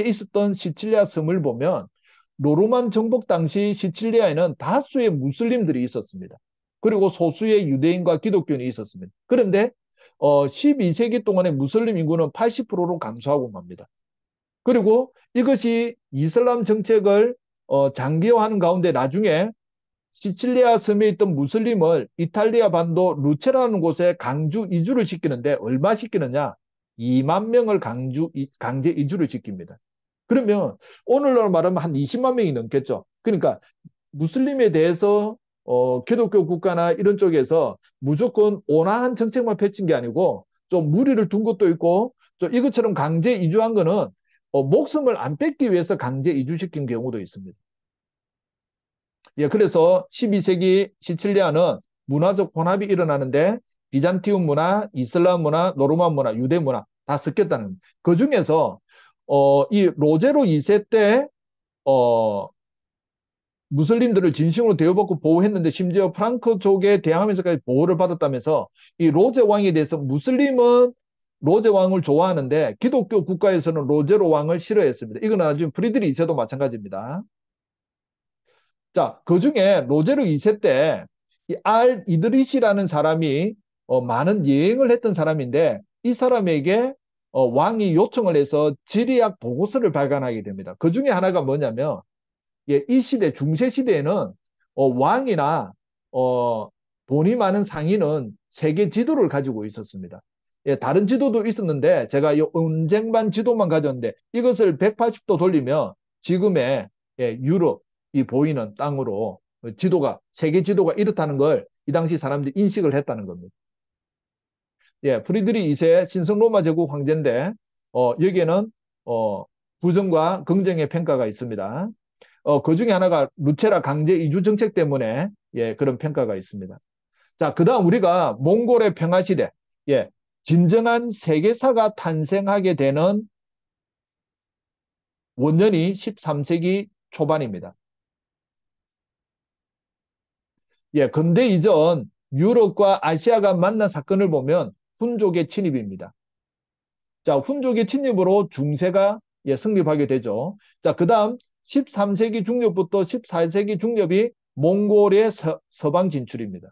있었던 시칠리아 섬을 보면 노르만 정복 당시 시칠리아에는 다수의 무슬림들이 있었습니다. 그리고 소수의 유대인과 기독교인이 있었습니다. 그런데 12세기 동안의 무슬림 인구는 80%로 감소하고 맙니다. 그리고 이것이 이슬람 정책을 장기화하는 가운데 나중에 시칠리아 섬에 있던 무슬림을 이탈리아 반도 루체라는 곳에 강주 이주를 시키는데 얼마 시키느냐? 2만 명을 강제 이주를 시킵니다. 그러면 오늘날 말하면 한 20만 명이 넘겠죠. 그러니까 무슬림에 대해서 기독교 국가나 이런 쪽에서 무조건 온화한 정책만 펼친 게 아니고 좀 무리를 둔 것도 있고 좀 이것처럼 강제 이주한 거는 목숨을 안 뺏기 위해서 강제 이주시킨 경우도 있습니다. 예, 그래서 12세기 시칠리아는 문화적 혼합이 일어나는데 비잔티움 문화, 이슬람 문화, 노르만 문화, 유대 문화 다 섞였다는 겁니다. 그 중에서 이 로제로 2세 때 어, 무슬림들을 진심으로 대우받고 보호했는데 심지어 프랑크 쪽에 대항하면서까지 보호를 받았다면서 이 로제 왕에 대해서 무슬림은 로제 왕을 좋아하는데 기독교 국가에서는 로제로 왕을 싫어했습니다. 이건 아주 프리드리 2세도 마찬가지입니다. 자, 그 중에 로제르 2세 때 이 알 이드리시라는 사람이 많은 여행을 했던 사람인데 이 사람에게 왕이 요청을 해서 지리학 보고서를 발간하게 됩니다. 그 중에 하나가 뭐냐면 예, 이 시대 중세 시대에는 왕이나 어, 돈이 많은 상인은 세계 지도를 가지고 있었습니다. 예, 다른 지도도 있었는데 제가 이 은쟁반 지도만 가졌는데 이것을 180도 돌리면 지금의 예, 유럽이 보이는 땅으로 지도가 세계 지도가 이렇다는 걸 이 당시 사람들이 인식을 했다는 겁니다. 예, 프리드리 2세 신성 로마 제국 황제인데 여기에는 어, 부정과 긍정의 평가가 있습니다. 그 중에 하나가 루체라 강제 이주 정책 때문에 예, 그런 평가가 있습니다. 자, 그다음 우리가 몽골의 평화 시대, 예, 진정한 세계사가 탄생하게 되는 원년이 13세기 초반입니다. 예, 근대 이전 유럽과 아시아가 만난 사건을 보면 훈족의 침입입니다. 자, 훈족의 침입으로 중세가 예, 성립하게 되죠. 자, 그다음 13세기 중엽부터 14세기 중엽이 몽골의 서방 진출입니다.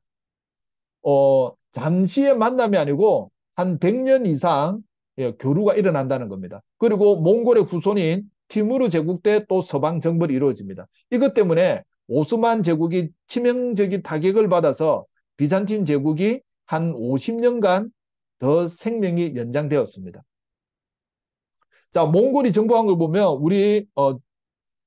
잠시의 만남이 아니고 한 100년 이상 예, 교류가 일어난다는 겁니다. 그리고 몽골의 후손인 티무르 제국 때 또 서방 정벌이 이루어집니다. 이것 때문에 오스만 제국이 치명적인 타격을 받아서 비잔틴 제국이 한 50년간 더 생명이 연장되었습니다. 자, 몽골이 정복한 걸 보면 우리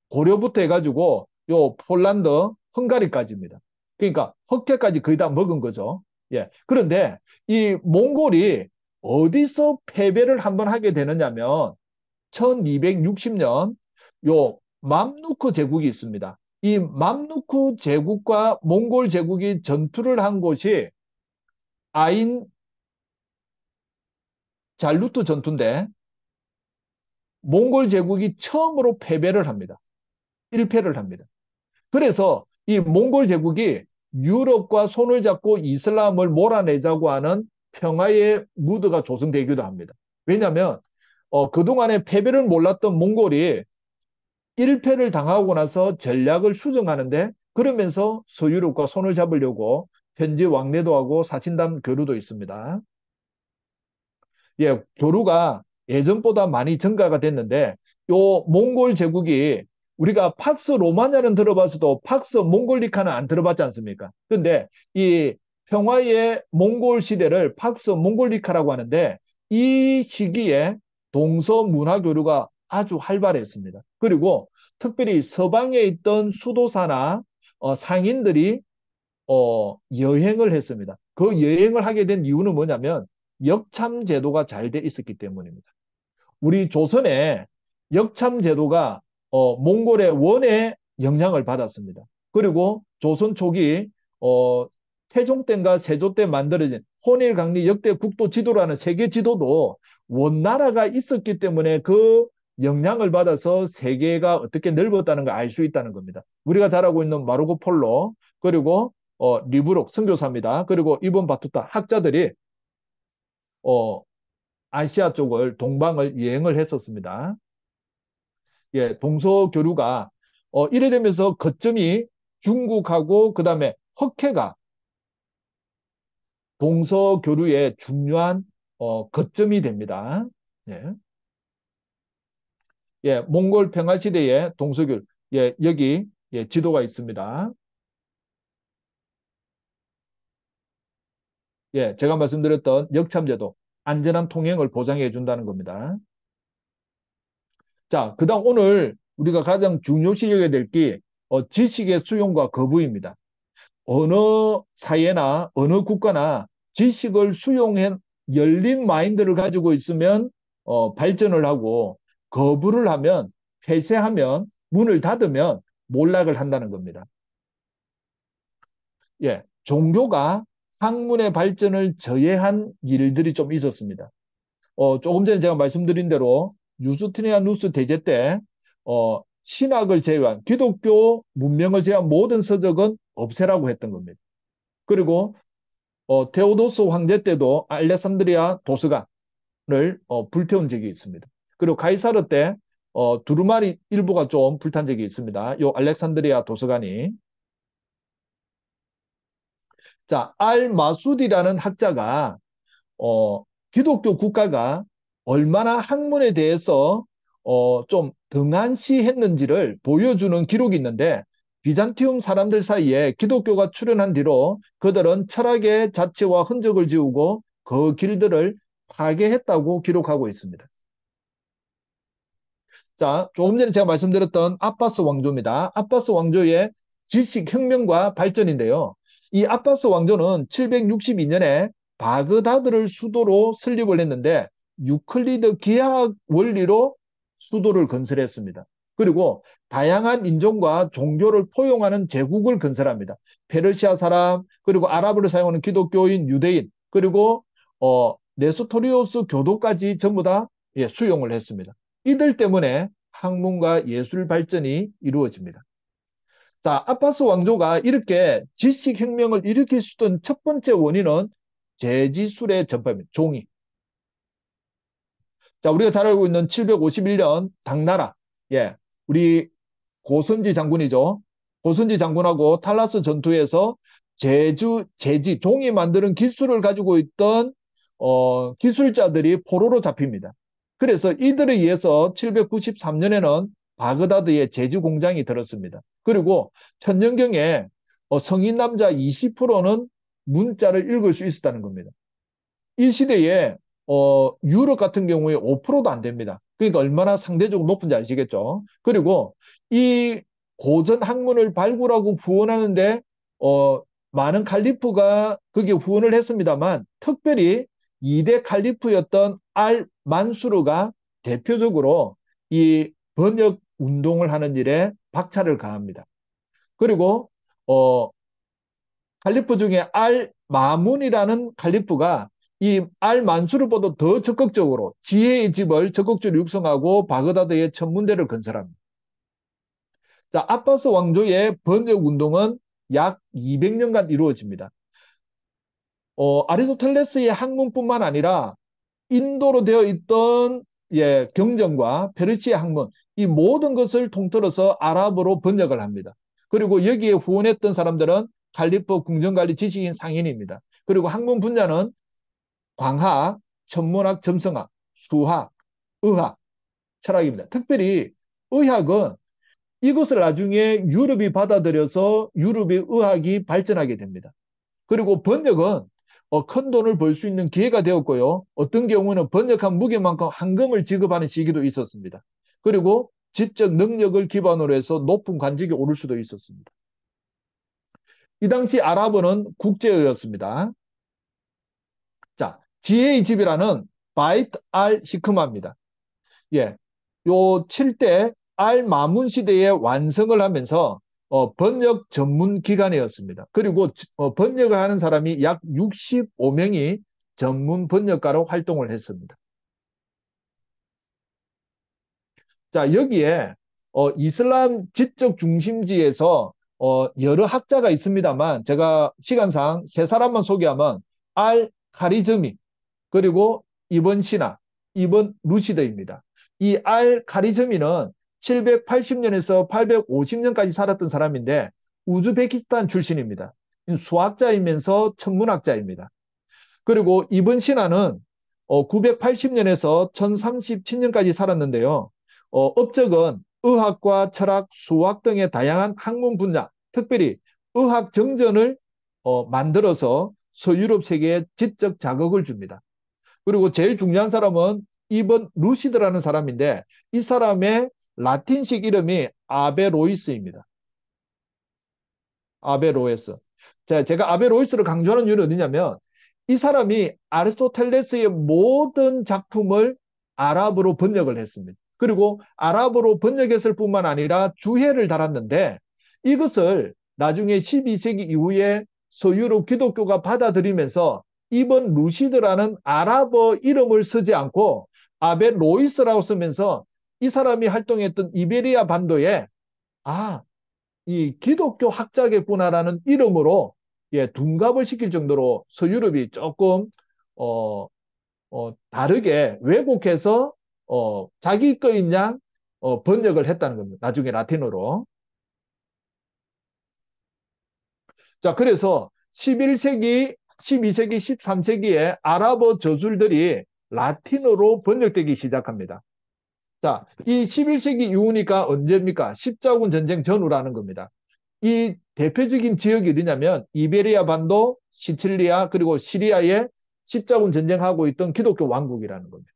고려부터 해가지고 요 폴란드, 헝가리까지입니다. 그러니까 흑해까지 거의 다 먹은 거죠. 예. 그런데 이 몽골이 어디서 패배를 한번 하게 되느냐면 1260년 요 맘루크 제국이 있습니다. 이 맘루크 제국과 몽골 제국이 전투를 한 곳이 아인 잘루트 전투인데 몽골 제국이 처음으로 패배를 합니다. 1패를 합니다. 그래서 이 몽골 제국이 유럽과 손을 잡고 이슬람을 몰아내자고 하는 평화의 무드가 조성되기도 합니다. 왜냐하면 그동안에 패배를 몰랐던 몽골이 1패를 당하고 나서 전략을 수정하는데 그러면서 서유럽과 손을 잡으려고 현지 왕래도 하고 사친단 교류도 있습니다. 예, 교류가 예전보다 많이 증가가 됐는데 요 몽골 제국이 우리가 팍스 로마냐는 들어봤어도 팍스 몽골리카는 안 들어봤지 않습니까? 근데 이 평화의 몽골 시대를 팍스 몽골리카라고 하는데 이 시기에 동서 문화 교류가 아주 활발했습니다. 그리고 특별히 서방에 있던 수도사나 상인들이 여행을 했습니다. 그 여행을 하게 된 이유는 뭐냐면 역참 제도가 잘 돼 있었기 때문입니다. 우리 조선의 역참 제도가 몽골의 원에 영향을 받았습니다. 그리고 조선 초기 태종 때인가 세조 때 만들어진 혼일강리 역대 국도 지도라는 세계 지도도 원나라가 있었기 때문에 그 영향을 받아서 세계가 어떻게 넓었다는 걸 알 수 있다는 겁니다. 우리가 잘 알고 있는 마르코 폴로 그리고 리브록 선교사입니다. 그리고 이본 바투타 학자들이 어, 아시아 쪽을 동방을 여행을 했었습니다. 예, 동서교류가 이래 되면서 거점이 중국하고 그다음에 석해가 동서교류의 중요한 거점이 됩니다. 예, 예, 몽골 평화 시대의 동서교류 예, 여기 예, 지도가 있습니다. 예, 제가 말씀드렸던 역참제도 안전한 통행을 보장해 준다는 겁니다. 자, 그다음 오늘 우리가 가장 중요시 여겨야 될 게 지식의 수용과 거부입니다. 어느 사회나 어느 국가나 지식을 수용한 열린 마인드를 가지고 있으면 발전을 하고 거부를 하면 폐쇄하면 문을 닫으면 몰락을 한다는 겁니다. 예, 종교가 학문의 발전을 저해한 일들이 좀 있었습니다. 조금 전에 제가 말씀드린 대로 유스티니아누스 대제 때 신학을 제외한 기독교 문명을 제외한 모든 서적은 없애라고 했던 겁니다. 그리고 테오도스 황제 때도 알렉산드리아 도서관을 불태운 적이 있습니다. 그리고 가이사르 때 두루마리 일부가 좀 불탄 적이 있습니다. 요 알렉산드리아 도서관이. 자, 알 마수디라는 학자가 기독교 국가가 얼마나 학문에 대해서 좀 등한시했는지를 보여주는 기록이 있는데 비잔티움 사람들 사이에 기독교가 출현한 뒤로 그들은 철학의 자체와 흔적을 지우고 그 길들을 파괴했다고 기록하고 있습니다. 자, 조금 전에 제가 말씀드렸던 아바스 왕조입니다. 아바스 왕조의 지식혁명과 발전인데요. 이 아바스 왕조는 762년에 바그다드를 수도로 설립을 했는데 유클리드 기하학 원리로 수도를 건설했습니다. 그리고 다양한 인종과 종교를 포용하는 제국을 건설합니다. 페르시아 사람, 그리고 아랍어를 사용하는 기독교인, 유대인, 그리고 네스토리오스 교도까지 전부 다 수용을 했습니다. 이들 때문에 학문과 예술 발전이 이루어집니다. 자, 아바스 왕조가 이렇게 지식혁명을 일으킬 수 있던 첫 번째 원인은 제지술의 전파입니다. 종이. 자, 우리가 잘 알고 있는 751년 당나라. 예, 우리 고선지 장군이죠. 고선지 장군하고 탈라스 전투에서 제지, 종이 만드는 기술을 가지고 있던 기술자들이 포로로 잡힙니다. 그래서 이들에 의해서 793년에는 바그다드에 제지 공장이 들었습니다. 그리고 천년경에 성인 남자 20%는 문자를 읽을 수 있었다는 겁니다. 이 시대에 유럽 같은 경우에 5%도 안 됩니다. 그러니까 얼마나 상대적으로 높은지 아시겠죠? 그리고 이 고전 학문을 발굴하고 후원하는데 많은 칼리프가 거기에 후원을 했습니다만 특별히 2대 칼리프였던 알 만수르가 대표적으로 이 번역 운동을 하는 일에 박차를 가합니다. 그리고 칼리프 중에 알 마문이라는 칼리프가 이 알 만수르보다 더 적극적으로 지혜의 집을 적극적으로 육성하고 바그다드에 천문대를 건설합니다. 자, 아바스 왕조의 번역 운동은 약 200년간 이루어집니다. 아리스토텔레스의 학문뿐만 아니라 인도로 되어 있던 경전과 페르시아 학문, 이 모든 것을 통틀어서 아랍어로 번역을 합니다. 그리고 여기에 후원했던 사람들은 칼리프 궁정관리 지식인 상인입니다. 그리고 학문 분야는 광학, 천문학, 점성학, 수학, 의학, 철학입니다. 특별히 의학은 이것을 나중에 유럽이 받아들여서 유럽의 의학이 발전하게 됩니다. 그리고 번역은 큰 돈을 벌 수 있는 기회가 되었고요. 어떤 경우는 번역한 무게만큼 황금을 지급하는 시기도 있었습니다. 그리고 지적 능력을 기반으로 해서 높은 관직에 오를 수도 있었습니다. 이 당시 아랍어는 국제어였습니다. 자, 지혜의 집이라는 바이트 알 히크마입니다. 예, 요 7대 알 마문 시대에 완성을 하면서 번역 전문 기관이었습니다. 그리고 번역을 하는 사람이 약 65명이 전문 번역가로 활동을 했습니다. 자, 여기에 이슬람 지적 중심지에서 여러 학자가 있습니다만 제가 시간상 세 사람만 소개하면 알 카리즈미, 그리고 이번 시나, 이번 루시드입니다. 이 알 카리즈미는 780년에서 850년까지 살았던 사람인데 우즈베키스탄 출신입니다. 수학자이면서 천문학자입니다. 그리고 이번 시나는 980년에서 1037년까지 살았는데요. 업적은 의학과 철학, 수학 등의 다양한 학문 분야, 특별히 의학 정전을 만들어서 서유럽 세계에 지적 자극을 줍니다. 그리고 제일 중요한 사람은 이번 루시드라는 사람인데 이 사람의 라틴식 이름이 아베로이스입니다. 아베로에스. 자, 제가 아베로이스를 강조하는 이유는 어디냐면 이 사람이 아리스토텔레스의 모든 작품을 아랍어로 번역을 했습니다. 그리고 아랍어로 번역했을 뿐만 아니라 주해를 달았는데 이것을 나중에 12세기 이후에 서유럽 기독교가 받아들이면서 이번 루시드라는 아랍어 이름을 쓰지 않고 아베로이스라고 쓰면서 이 사람이 활동했던 이베리아 반도에 아, 이 기독교 학자겠구나라는 이름으로 둔갑을 시킬 정도로 서유럽이 조금 어, 다르게 왜곡해서 자기 거인 양 번역을 했다는 겁니다. 나중에 라틴어로. 자, 그래서 11세기, 12세기, 13세기에 아랍어 저술들이 라틴어로 번역되기 시작합니다. 자, 이 11세기 이후니까 언제입니까? 십자군 전쟁 전후라는 겁니다. 이 대표적인 지역이 어디냐면 이베리아 반도, 시칠리아 그리고 시리아에 십자군 전쟁하고 있던 기독교 왕국이라는 겁니다.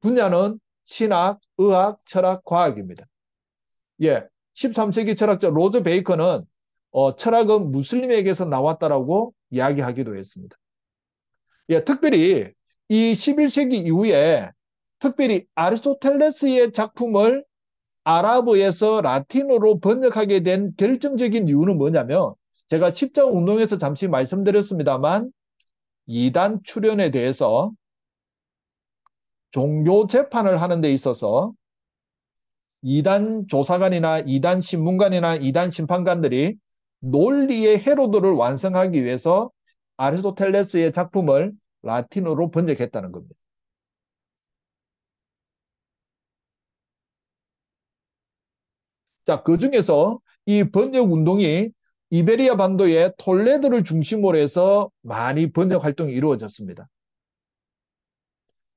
분야는 신학, 의학, 철학, 과학입니다. 예, 13세기 철학자 로저 베이컨은 철학은 무슬림에게서 나왔다라고 이야기하기도 했습니다. 예, 특별히 이 11세기 이후에 특별히 아리스토텔레스의 작품을 아랍어에서 라틴어로 번역하게 된 결정적인 이유는 뭐냐면 제가 십자운동에서 잠시 말씀드렸습니다만 이단 출현에 대해서 종교 재판을 하는 데 있어서 이단 조사관이나 이단 신문관이나 이단 심판관들이 논리의 해로도를 완성하기 위해서 아리스토텔레스의 작품을 라틴어로 번역했다는 겁니다. 자, 그 중에서 이 번역 운동이 이베리아 반도의 톨레도를 중심으로 해서 많이 번역 활동이 이루어졌습니다.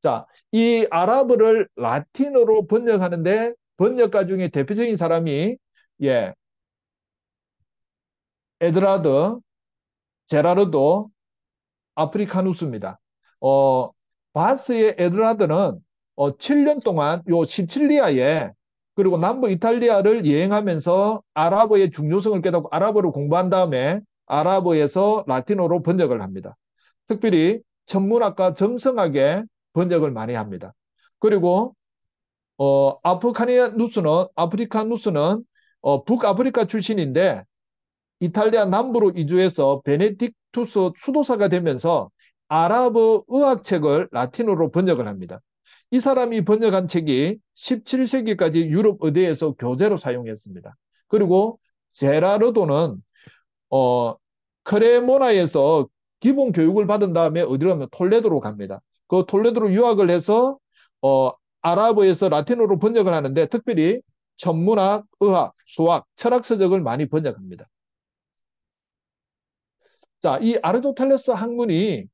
자, 이 아랍어를 라틴어로 번역하는데 번역가 중에 대표적인 사람이 예, 에드라드, 제라르도, 아프리카누스입니다. 어, 바스의 에드라드는 7년 동안 요 시칠리아에 그리고 남부 이탈리아를 여행하면서 아랍어의 중요성을 깨닫고 아랍어를 공부한 다음에 아랍어에서 라틴어로 번역을 합니다. 특별히 천문학과 점성학에 번역을 많이 합니다. 그리고 아프리카누스는 북아프리카 출신인데 이탈리아 남부로 이주해서 베네딕투스 수도사가 되면서 아랍어 의학책을 라틴어로 번역을 합니다. 이 사람이 번역한 책이 17세기까지 유럽 의대에서 교재로 사용했습니다. 그리고 제라르도는 어, 크레모나에서 기본 교육을 받은 다음에 어디로 가면 톨레도로 갑니다. 그 톨레도로 유학을 해서 어, 아랍어에서 라틴어로 번역을 하는데 특별히 천문학, 의학, 수학, 철학 서적을 많이 번역합니다. 자, 이 아르토텔레스 학문이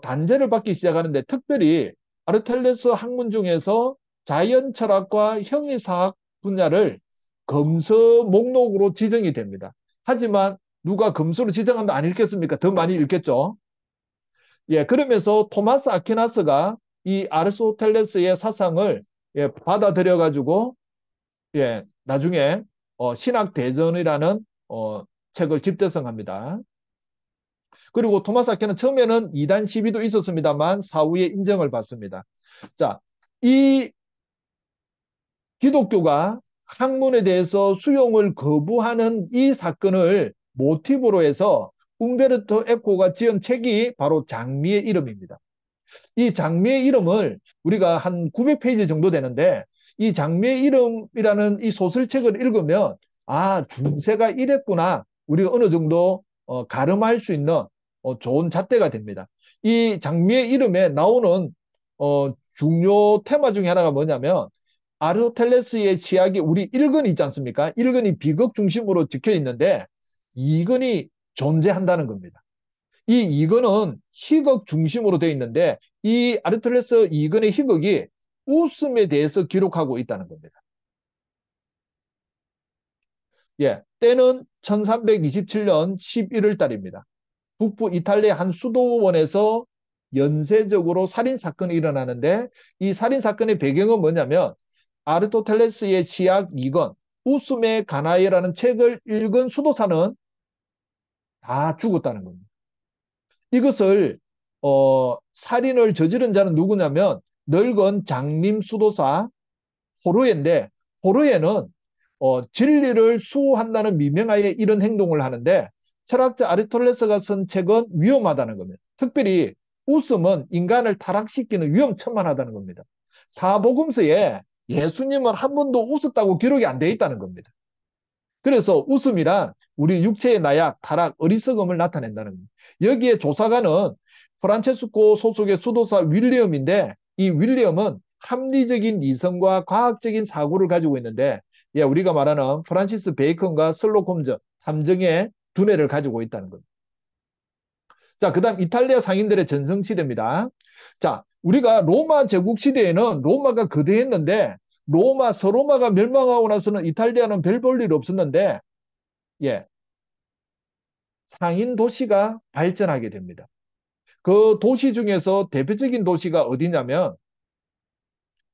단죄를 받기 시작하는데 특별히 아르토텔레스 학문 중에서 자연 철학과 형이사학 분야를 검서 목록으로 지정이 됩니다. 하지만 누가 검서로 지정한다 안 읽겠습니까? 더 많이 읽겠죠. 예, 그러면서 토마스 아퀴나스가 이 아르토텔레스의 사상을 받아들여 가지고 나중에 신학 대전이라는 책을 집대성합니다. 그리고 토마스 아퀴는 처음에는 이단 시비도 있었습니다만 사후에 인정을 받습니다. 자, 이 기독교가 학문에 대해서 수용을 거부하는 이 사건을 모티브로 해서 움베르토 에코가 지은 책이 바로 장미의 이름입니다. 이 장미의 이름을 우리가 한 900페이지 정도 되는데 이 장미의 이름이라는 이 소설책을 읽으면 아, 중세가 이랬구나. 우리가 어느 정도 가름할 수 있는 좋은 잣대가 됩니다. 이 장미의 이름에 나오는 중요 테마 중에 하나가 뭐냐면 아르토텔레스의 시학이 우리 1근이 있지 않습니까? 1근이 비극 중심으로 적혀 있는데 2근이 존재한다는 겁니다. 이 2근은 희극 중심으로 되어 있는데 이 아르토텔레스 2근의 희극이 웃음에 대해서 기록하고 있다는 겁니다. 예, 때는 1327년 11월 달입니다. 북부 이탈리아 한 수도원에서 연쇄적으로 살인 사건이 일어나는데 이 살인 사건의 배경은 뭐냐면 아르토텔레스의 시약 2권 웃음의 가나이라는 책을 읽은 수도사는 다 죽었다는 겁니다. 이것을 살인을 저지른 자는 누구냐면 늙은 장림 수도사 호르에인데, 호르에는 진리를 수호한다는 미명하에 이런 행동을 하는데, 철학자 아리스토텔레스가 쓴 책은 위험하다는 겁니다. 특별히 웃음은 인간을 타락시키는 위험천만하다는 겁니다. 사복음서에 예수님은 한 번도 웃었다고 기록이 안 돼 있다는 겁니다. 그래서 웃음이란 우리 육체의 나약, 타락, 어리석음을 나타낸다는 겁니다. 여기에 조사관은 프란체스코 소속의 수도사 윌리엄인데, 이 윌리엄은 합리적인 이성과 과학적인 사고를 가지고 있는데, 예, 우리가 말하는 프란시스 베이컨과 슬록 홈즈, 탐정의 두뇌를 가지고 있다는 겁니다. 자, 그 다음 이탈리아 상인들의 전성시대입니다. 자, 우리가 로마 제국 시대에는 로마가 거대했는데, 서로마가 멸망하고 나서는 이탈리아는 별 볼 일 없었는데, 예, 상인 도시가 발전하게 됩니다. 그 도시 중에서 대표적인 도시가 어디냐면,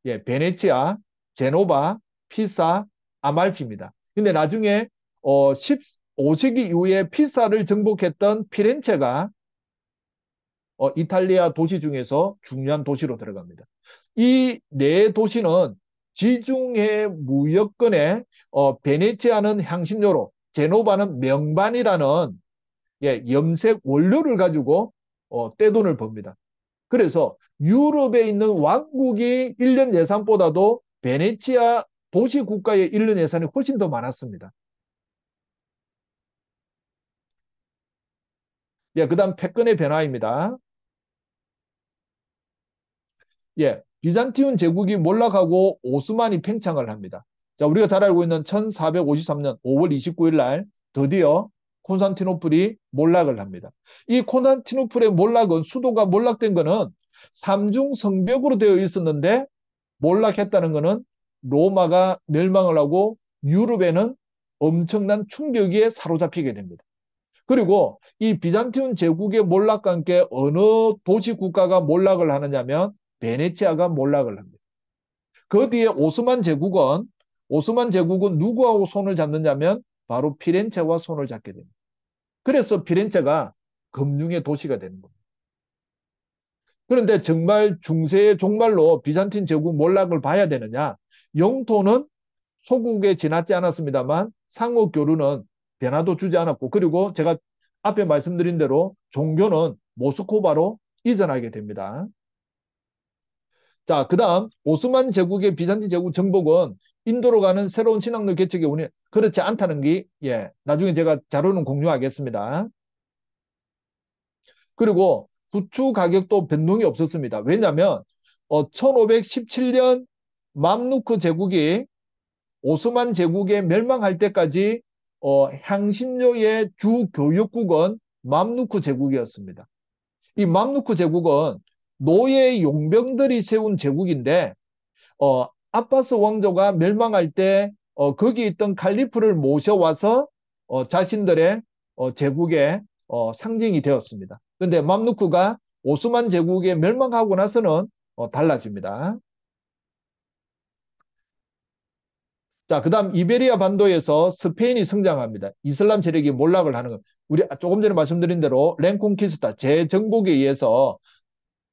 예, 베네치아, 제노바, 피사, 아말피입니다. 근데 나중에 15세기 이후에 피사를 정복했던 피렌체가 이탈리아 도시 중에서 중요한 도시로 들어갑니다. 이 네 도시는 지중해 무역권에 베네치아는 향신료로, 제노바는 명반이라는, 예, 염색 원료를 가지고 떼돈을 법니다. 그래서 유럽에 있는 왕국이 1년 예산보다도 베네치아 도시 국가의 1년 예산이 훨씬 더 많았습니다. 예, 그다음 패권의 변화입니다. 예, 비잔티움 제국이 몰락하고 오스만이 팽창을 합니다. 자, 우리가 잘 알고 있는 1453년 5월 29일 날 드디어 콘스탄티노플이 몰락을 합니다. 이 콘스탄티노플의 몰락은, 수도가 몰락된 것은 삼중 성벽으로 되어 있었는데, 몰락했다는 것은 로마가 멸망을 하고 유럽에는 엄청난 충격에 사로잡히게 됩니다. 그리고 이 비잔티움 제국의 몰락과 함께 어느 도시 국가가 몰락을 하느냐면 베네치아가 몰락을 합니다. 그 뒤에 오스만 제국은 누구하고 손을 잡느냐면 바로 피렌체와 손을 잡게 됩니다. 그래서 피렌체가 금융의 도시가 되는 겁니다. 그런데 정말 중세의 종말로 비잔틴 제국 몰락을 봐야 되느냐? 영토는 소국에 지났지 않았습니다만 상호 교류는 변화도 주지 않았고, 그리고 제가 앞에 말씀드린 대로 종교는 모스크바로 이전하게 됩니다. 자, 그 다음 오스만 제국의 비잔틴 제국 정복은 인도로 가는 새로운 신학로 개척에 그렇지 않다는 게, 예, 나중에 제가 자료는 공유하겠습니다. 그리고 부추 가격도 변동이 없었습니다. 왜냐하면 1517년 맘루크 제국이 오스만 제국에 멸망할 때까지 향신료의 주 교역국은 맘루크 제국이었습니다. 이 맘루크 제국은 노예 용병들이 세운 제국인데, 아바스 왕조가 멸망할 때 거기 있던 칼리프를 모셔와서 자신들의 제국의 상징이 되었습니다. 그런데 맘루크가 오스만 제국에 멸망하고 나서는 달라집니다. 자, 그 다음 이베리아 반도에서 스페인이 성장합니다. 이슬람 세력이 몰락을 하는 것. 우리 조금 전에 말씀드린 대로 렌콩키스타 재정복에 의해서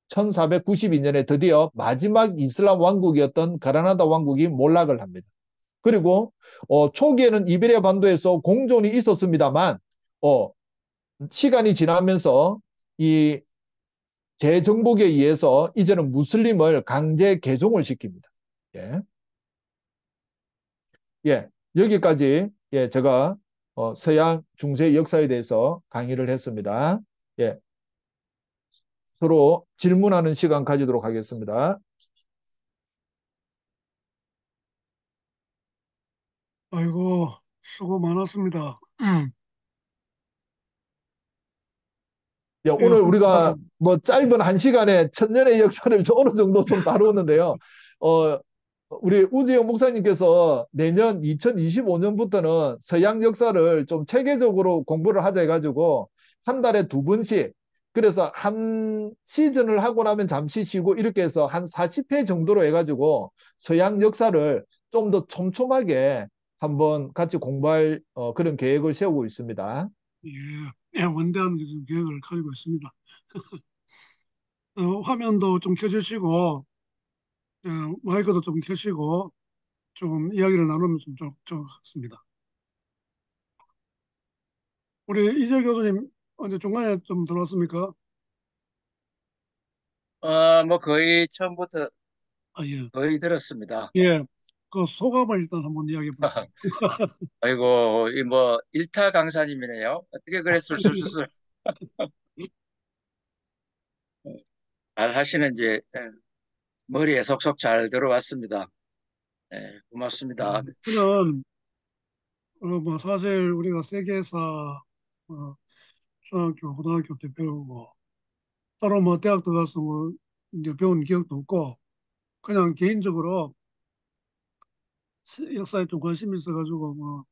1492년에 드디어 마지막 이슬람 왕국이었던 가라나다 왕국이 몰락을 합니다. 그리고 초기에는 이베리아 반도에서 공존이 있었습니다만 시간이 지나면서 이 재정복에 의해서 이제는 무슬림을 강제 개종을 시킵니다. 예. 예, 여기까지, 예, 제가 서양 중세 역사에 대해서 강의를 했습니다. 예, 서로 질문하는 시간 가지도록 하겠습니다. 아이고, 수고 많았습니다. 예, 예, 오늘 우리가 뭐 짧은 한 시간에 천년의 역사를 어느 정도 좀 다루었는데요. 어, 우리 우지영 목사님께서 내년 2025년부터는 서양 역사를 좀 체계적으로 공부를 하자 해가지고 한 달에 두 번씩, 그래서 한 시즌을 하고 나면 잠시 쉬고 이렇게 해서 한 40회 정도로 해가지고 서양 역사를 좀 더 촘촘하게 한번 같이 공부할 그런 계획을 세우고 있습니다. 예, 원대한 좀 계획을 가지고 있습니다. 화면도 좀 켜주시고, 마이크도 좀 켜시고, 좀 이야기를 나누면 좀 좋을 것 같습니다. 우리 이재 교수님, 언제 중간에 좀 들어왔습니까? 뭐 거의 처음부터 아, 예. 거의 들었습니다. 예. 그 소감을 일단 한번 이야기해 보시죠. 아이고, 이 뭐 일타 강사님이네요. 어떻게 그래 술술술술 잘 하시는지 머리에 속속 잘 들어왔습니다. 고맙습니다. 저는, 뭐, 사실 우리가 세계사, 중학교, 고등학교 때 배우고, 따로 뭐, 대학 들어가서 뭐, 이제 배운 기억도 없고, 그냥 개인적으로 역사에 좀 관심이 있어가지고, 뭐,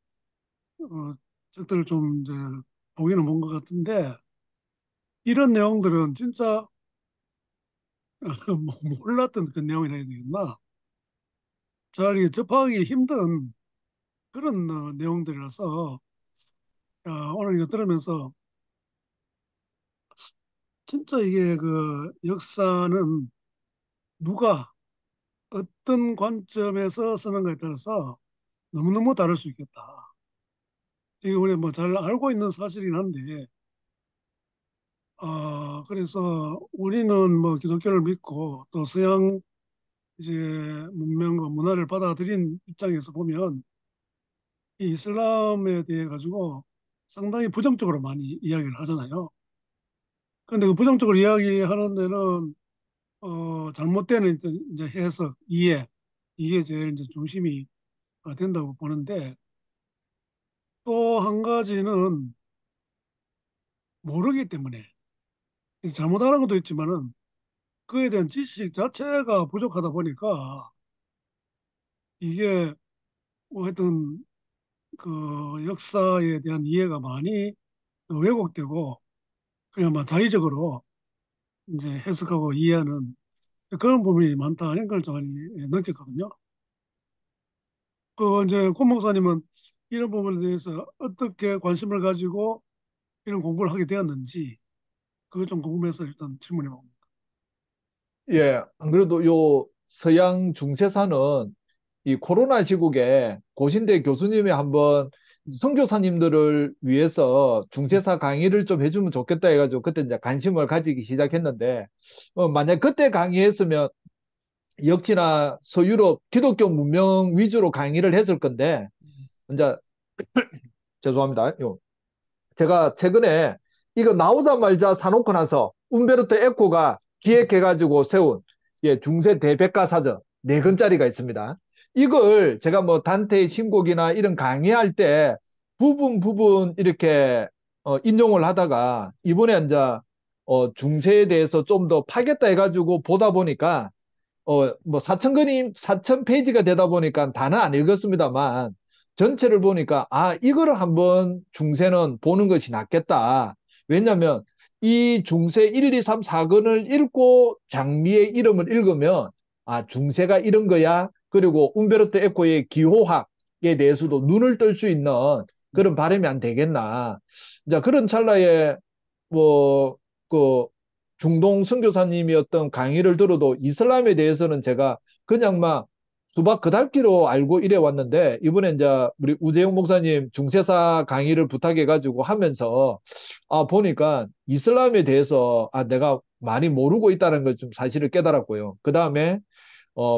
책들을 좀 이제 보기는 본 것 같은데, 이런 내용들은 진짜 뭐 몰랐던 그 내용이라 해야 되겠나? 잘 이게 접하기 힘든 그런 내용들이라서, 오늘 이거 들으면서 진짜 이게 그 역사는 누가 어떤 관점에서 쓰는가에 따라서 너무너무 다를 수 있겠다. 이게 우리 뭐 잘 알고 있는 사실이긴 한데, 그래서 우리는 뭐 기독교를 믿고 또 서양 이제 문명과 문화를 받아들인 입장에서 보면 이 이슬람에 대해 가지고 상당히 부정적으로 많이 이야기를 하잖아요. 그런데 그 부정적으로 이야기하는 데는 잘못된 이제 해석, 이해 이게 제일 이제 중심이 된다고 보는데 또 한 가지는 모르기 때문에 잘못하는 것도 있지만은 그에 대한 지식 자체가 부족하다 보니까 이게 뭐 하여튼 그 역사에 대한 이해가 많이 왜곡되고 그냥 막 자의적으로 이제 해석하고 이해하는 그런 부분이 많다 이런 걸 좀 많이 느꼈거든요. 그 이제 권 목사님은 이런 부분에 대해서 어떻게 관심을 가지고 이런 공부를 하게 되었는지 그거 좀 궁금해서 일단 질문해 봅니다. 예, 안 그래도 요 서양 중세사는 이 코로나 시국에 고신대 교수님이 한번 선교사님들을 위해서 중세사 강의를 좀 해주면 좋겠다 해가지고 그때 이제 관심을 가지기 시작했는데, 만약 그때 강의했으면 역시나 서유럽 기독교 문명 위주로 강의를 했을 건데, 이제 죄송합니다. 제가 최근에 이거 나오자마자 사놓고 나서 움베르토 에코가 기획해가지고 세운 중세 대백과사전 4권짜리가 있습니다. 이걸 제가 뭐 단테의 신곡이나 이런 강의할 때 부분 부분 이렇게 인용을 하다가 이번에 이제 중세에 대해서 좀 더 파겠다 해가지고 보다 보니까 뭐 4천 권이 4천 페이지가 되다 보니까 다는 안 읽었습니다만 전체를 보니까 이거를 한번 중세는 보는 것이 낫겠다. 왜냐하면 이 중세 1, 2, 3, 4권을 읽고 장미의 이름을 읽으면 중세가 이런 거야. 그리고 움베르토 에코의 기호학에 대해서도 눈을 뜰 수 있는 그런 바람이 안 되겠나. 자, 그런 찰나에 뭐 그 중동 선교사님이 어떤 강의를 들어도 이슬람에 대해서는 제가 그냥 막 수박 그달기로 알고 이래 왔는데 이번에 이제 우리 우재용 목사님 중세사 강의를 부탁해가지고 하면서 보니까 이슬람에 대해서 내가 많이 모르고 있다는 걸 좀 사실을 깨달았고요. 그 다음에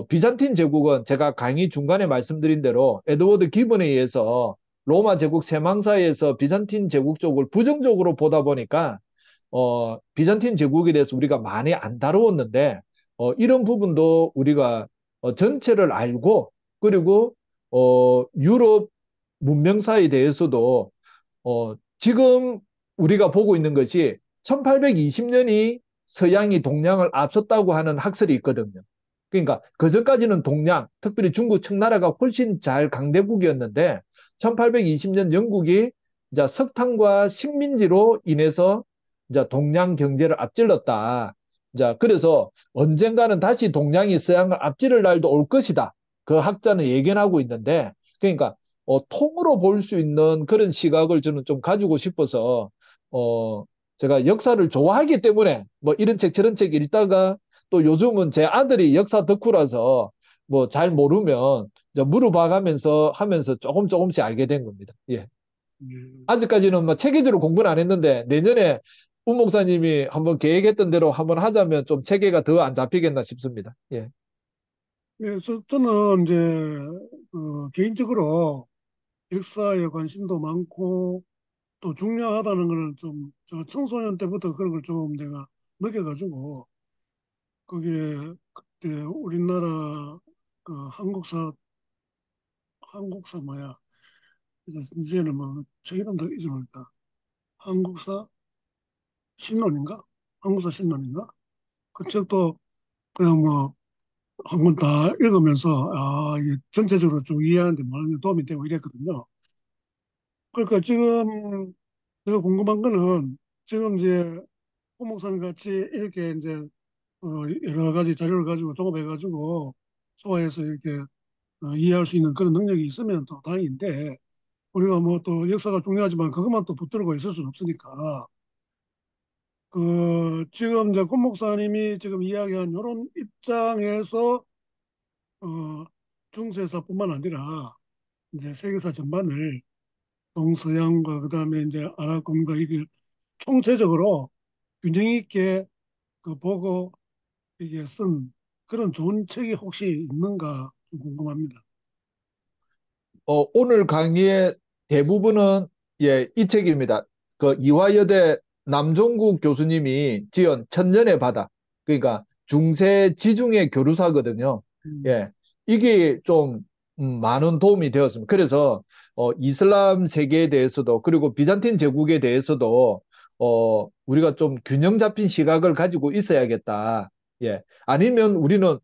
비잔틴 제국은 제가 강의 중간에 말씀드린 대로 에드워드 기본에 의해서 로마 제국 세망사에서 비잔틴 제국 쪽을 부정적으로 보다 보니까 비잔틴 제국에 대해서 우리가 많이 안 다루었는데 이런 부분도 우리가 전체를 알고 그리고 유럽 문명사에 대해서도 지금 우리가 보고 있는 것이 1820년이 서양이 동양을 앞섰다고 하는 학설이 있거든요. 그러니까 그전까지는 동양, 특별히 중국 청나라가 훨씬 잘 강대국이었는데 1820년 영국이 이제 석탄과 식민지로 인해서 이제 동양 경제를 앞질렀다. 자, 그래서 언젠가는 다시 동양이 서양을 앞지를 날도 올 것이다. 그 학자는 예견하고 있는데, 그러니까 통으로 볼 수 있는 그런 시각을 저는 좀 가지고 싶어서 어, 제가 역사를 좋아하기 때문에 뭐 이런 책 저런 책 읽다가 또 요즘은 제 아들이 역사 덕후라서 뭐 잘 모르면 이제 물어봐가면서 하면서 조금 조금씩 알게 된 겁니다. 예. 예. 아직까지는 뭐 체계적으로 공부는 안 했는데 내년에 우 목사님이 한번 계획했던 대로 한번 하자면 좀 체계가 더 안 잡히겠나 싶습니다. 예. 그래서 저는 이제 개인적으로 역사에 관심도 많고 또 중요하다는 걸 좀 저 청소년 때부터 그런 걸 좀 내가 느껴가지고 그게 그때 우리나라 그 한국사 뭐야 이제는 뭐 책 이름도 잊어버렸다. 한국사 신론인가? 한국사 신론인가? 그 책도 그냥 뭐 한 권 다 읽으면서 아 이게 전체적으로 쭉 이해하는데 많이 도움이 되고 이랬거든요. 그러니까 지금 내가 궁금한 거는 지금 이제 홍 목사님 같이 이렇게 이제 여러 가지 자료를 가지고 종합해가지고 소화해서 이렇게 이해할 수 있는 그런 능력이 있으면 또 다행인데 우리가 뭐 또 역사가 중요하지만 그것만 또 붙들고 있을 수는 없으니까 그 지금 이제 권 목사님이 지금 이야기한 이런 입장에서 어, 중세사뿐만 아니라 이제 세계사 전반을 동서양과 그다음에 이제 아랍권과 이게 총체적으로 균형 있게 그 보고 이게 쓴 그런 좋은 책이 혹시 있는가 좀 궁금합니다. 오늘 강의의 대부분은 예, 이 책입니다. 그 이화여대 남종국 교수님이 지은 천년의 바다. 그러니까 중세 지중해 교류사거든요. 음, 예. 이게 좀 많은 도움이 되었습니다. 그래서 이슬람 세계에 대해서도 그리고 비잔틴 제국에 대해서도 우리가 좀 균형 잡힌 시각을 가지고 있어야겠다. 예. 아니면 우리는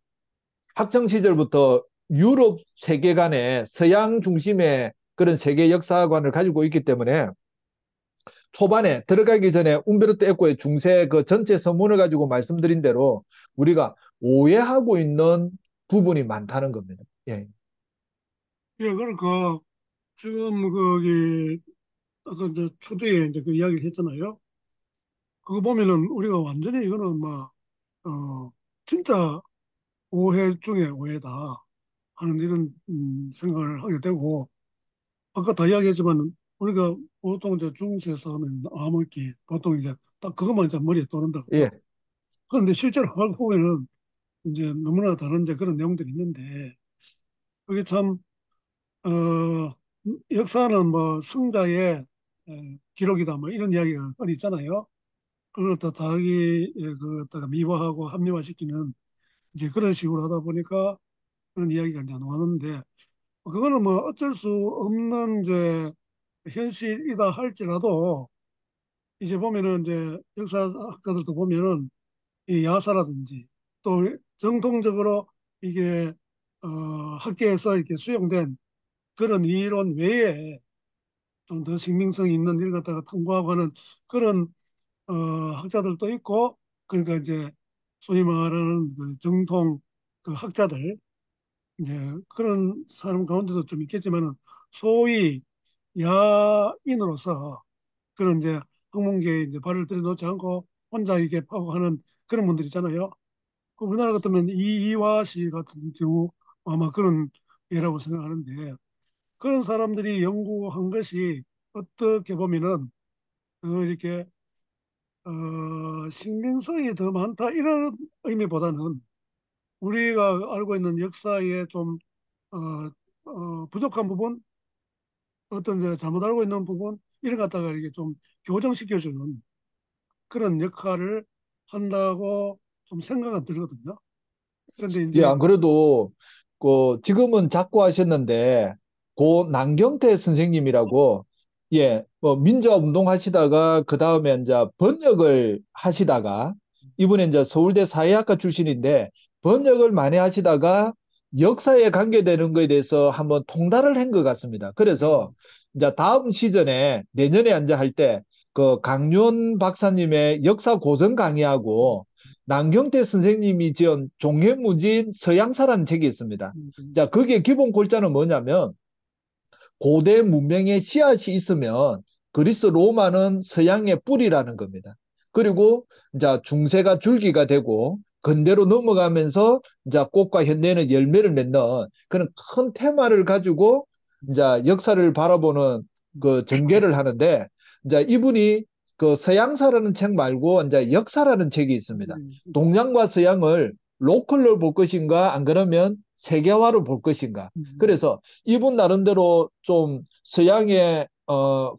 학창 시절부터 유럽 세계관의 서양 중심의 그런 세계 역사관을 가지고 있기 때문에 초반에 들어가기 전에 움베르토 에코의 중세 그 전체 서문을 가지고 말씀드린 대로 우리가 오해하고 있는 부분이 많다는 겁니다. 예. 예, 그러니까 지금 거기 아까 이제 초대에 이제 그 이야기를 했잖아요. 그거 보면은 우리가 완전히 이거는 막 진짜 오해 중에 오해다 하는 이런 생각을 하게 되고 아까 다 이야기했지만 우리가 보통 이제 중세에서 하면 암흑기 보통 이제 딱 그것만 이제 머리에 떠오른다 그죠? 예. 그런데 실제로 알고 보면은 이제 너무나 다른 이제 그런 내용들이 있는데 그게 참 역사는 뭐 승자의 기록이다 뭐 이런 이야기가 흔히 있잖아요. 그걸 또 자기 그 갖다가 미화하고 합리화시키는 이제 그런 식으로 하다 보니까 그런 이야기가 이제 나왔는데 그거는 뭐 어쩔 수 없는 이제 현실이다 할지라도 이제 보면은 이제 역사학자들도 보면은 이 야사라든지 또 정통적으로 이게 학계에서 이렇게 수용된 그런 이론 외에 좀 더 신빙성 있는 일 갖다가 탐구하고 하는 그런 학자들도 있고 그러니까 이제 소위 말하는 그 정통 그 학자들 이제 그런 사람 가운데도 좀 있겠지만은 소위 야인으로서 그런 이제 학문계에 이제 발을 들여놓지 않고 혼자 이게 파고하는 그런 분들 있잖아요. 그 우리나라 같으면 이이화 씨 같은 경우 아마 그런 예라고 생각하는데 그런 사람들이 연구한 것이 어떻게 보면은 이렇게 신빙성이 더 많다 이런 의미보다는 우리가 알고 있는 역사의 좀 어, 부족한 부분 어떤 이제 잘못 알고 있는 부분 이런 갖다가 이렇게 좀 교정시켜주는 그런 역할을 한다고 좀 생각은 들거든요. 그런데 예, 이제 안 그래도 지금은 작고 하셨는데 고 남경태 선생님이라고 예, 뭐 민주화 운동 하시다가 그 다음에 이제 번역을 하시다가 이분은 이제 서울대 사회학과 출신인데 번역을 많이 하시다가 역사에 관계되는 거에 대해서 한번 통달을 한 것 같습니다. 그래서 이제 다음 시즌에 내년에 이제 할 때 그 강윤 박사님의 역사 고전 강의하고 남경태 선생님이 지은 종횡무진 서양사라는 책이 있습니다. 자, 거기에 기본 골자는 뭐냐면 고대 문명의 씨앗이 있으면 그리스 로마는 서양의 뿌리라는 겁니다. 그리고 이제 중세가 줄기가 되고 근대로 넘어가면서 이제 꽃과 현대는 열매를 맺는 그런 큰 테마를 가지고 이제 역사를 바라보는 그 전개를 하는데 이제 이분이 그 서양사라는 책 말고 이제 역사라는 책이 있습니다. 음, 동양과 서양을 로컬로 볼 것인가 안 그러면 세계화로 볼 것인가. 음, 그래서 이분 나름대로 좀 서양의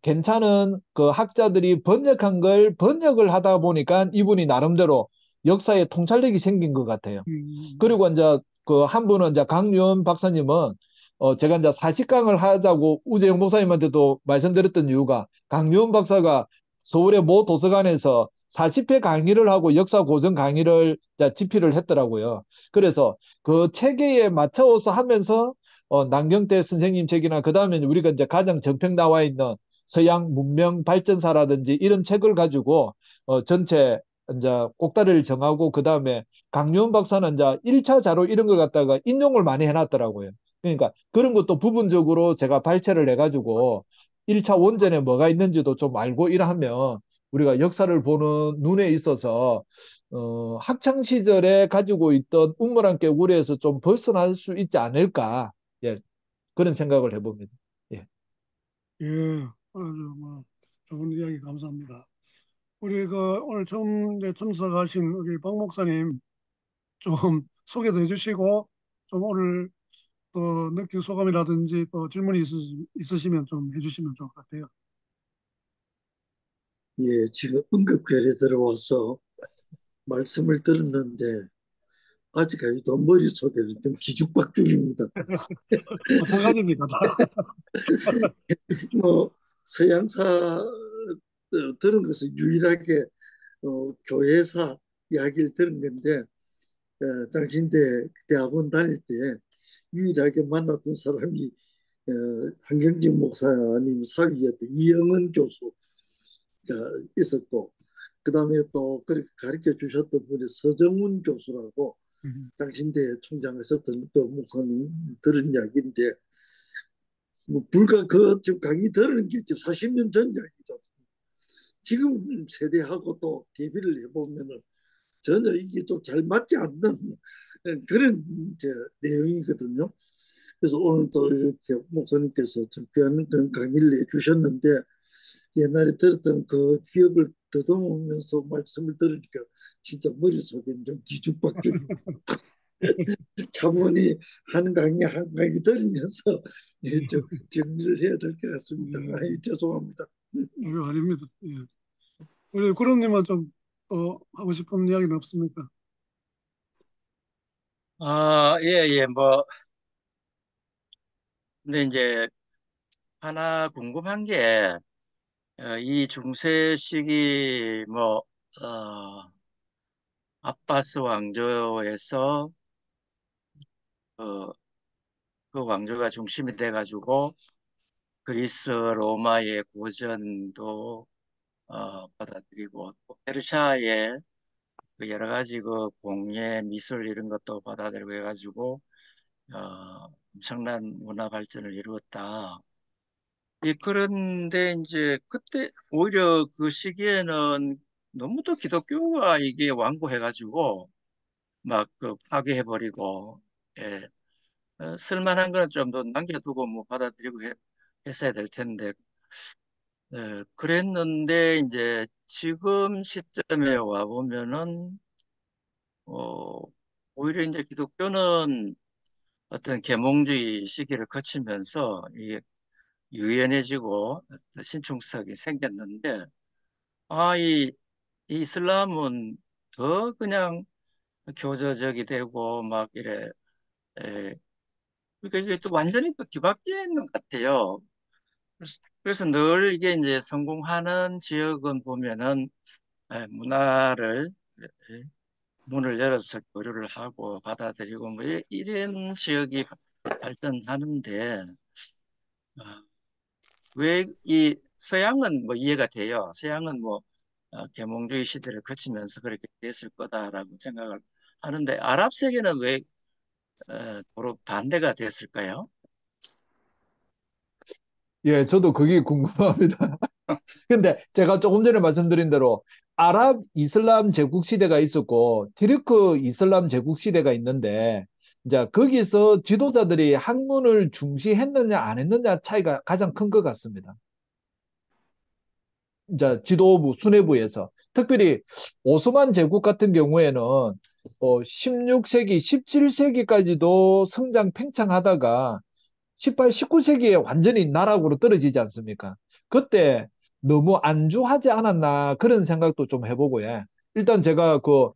괜찮은 그 학자들이 번역한 걸 번역을 하다 보니까 이분이 나름대로 역사에 통찰력이 생긴 것 같아요. 음, 그리고 이제 그 한 분은 이제 강유원 박사님은 제가 이제 사직강을 하자고 우재영 목사님한테도 말씀드렸던 이유가 강유원 박사가 서울의 모 도서관에서 40회 강의를 하고 역사 고전 강의를 이제 집필을 했더라고요. 그래서 그 체계에 맞춰서 하면서 남경태 선생님 책이나 그다음에 우리가 이제 가장 전평 나와 있는 서양 문명 발전사라든지 이런 책을 가지고 전체 이제 꼭다리를 정하고 그다음에 강유원 박사는 이제 1차 자료 이런 걸 갖다가 인용을 많이 해놨더라고요. 그러니까 그런 것도 부분적으로 제가 발췌를 해가지고 1차 원전에 뭐가 있는지도 좀 알고 이러하면 우리가 역사를 보는 눈에 있어서 학창 시절에 가지고 있던 우물안 개구리에서 좀 벗어날 수 있지 않을까. 예, 그런 생각을 해봅니다. 예. 예, 아주 뭐 좋은 이야기 감사합니다. 우리 그 오늘 처음 이제 참석하신 우리 박 목사님 좀 소개도 해주시고 좀 오늘 또 느낀 소감이라든지 또 질문이 있으시면 좀 해주시면 좋을 것 같아요. 예, 지금 응급결에 들어와서 말씀을 들었는데 아직까지도 머릿속에는 좀 뒤죽박죽입니다. 마찬가지입니다. 다. 뭐 서양사 들은 것은 유일하게 교회사 이야기를 들은 건데 당신대 대학원 다닐 때 유일하게 만났던 사람이 어, 한경진 목사님 사위였던 이영은 교수가 있었고 그다음에 또 그렇게 가르쳐 주셨던 분이 서정훈 교수라고 음, 당신대 총장하셨던 그 목사님 들은 이야기인데 뭐 불과 그 지금 강의 들은 게 지금 40년 전 이야기죠. 지금 세대하고 또 대비를 해보면은 전혀 이게 좀 잘 맞지 않는 그런 이제 내용이거든요. 그래서 오늘 또 이렇게 목사님께서 좀 귀한 그런 강의를 해주셨는데 옛날에 들었던 그 기억을 더듬으면서 말씀을 들으니까 진짜 머릿속에 좀 뒤죽박죽입니다. 차분히 한 강의 한 강의 들으면서 좀 정리를 해야 될 것 같습니다. 아이, 예, 죄송합니다. 이거 아닙니다. 예. 우리 구름님은 좀 하고 싶은 이야기는 없습니까? 예, 예, 뭐, 근데 이제 하나 궁금한 게, 이 중세 시기, 뭐, 어, 아바스 왕조에서, 어, 그 왕조가 중심이 돼가지고, 그리스 로마의 고전도, 받아들이고, 또 페르시아의 그 여러 가지 그 공예, 미술 이런 것도 받아들이고 해가지고, 엄청난 문화 발전을 이루었다. 예, 그런데 이제 그때 오히려 그 시기에는 너무도 기독교가 이게 완고해가지고 막 그 파괴해버리고, 예, 쓸만한 거는 좀 더 남겨두고 뭐 받아들이고 했어야 될 텐데, 그랬는데 이제 지금 시점에 와 보면은 어, 오히려 이제 기독교는 어떤 계몽주의 시기를 거치면서 이게 유연해지고 신중성이 생겼는데, 이 이슬람은 더 그냥 교조적이 되고 막 이래. 에, 그러니까 이게 또 완전히 또 뒤바뀌어 있는 것 같아요. 그래서 늘 이게 이제 성공하는 지역은 보면은 문화를 에, 문을 열어서 교류를 하고 받아들이고 뭐 이런 지역이 발전하는데, 왜 이 서양은 뭐 이해가 돼요. 서양은 뭐 계몽주의 시대를 거치면서 그렇게 됐을 거다라고 생각을 하는데, 아랍 세계는 왜 도로 반대가 됐을까요? 예, 저도 그게 궁금합니다. 근데 제가 조금 전에 말씀드린 대로 아랍 이슬람 제국 시대가 있었고 티르크 이슬람 제국 시대가 있는데 이제 거기서 지도자들이 학문을 중시했느냐 안 했느냐 차이가 가장 큰 것 같습니다. 이제 지도부 수뇌부에서 특별히 오스만 제국 같은 경우에는 16세기, 17세기까지도 성장 팽창하다가 18, 19세기에 완전히 나락으로 떨어지지 않습니까? 그때 너무 안주하지 않았나 그런 생각도 좀 해보고요. 일단 제가 그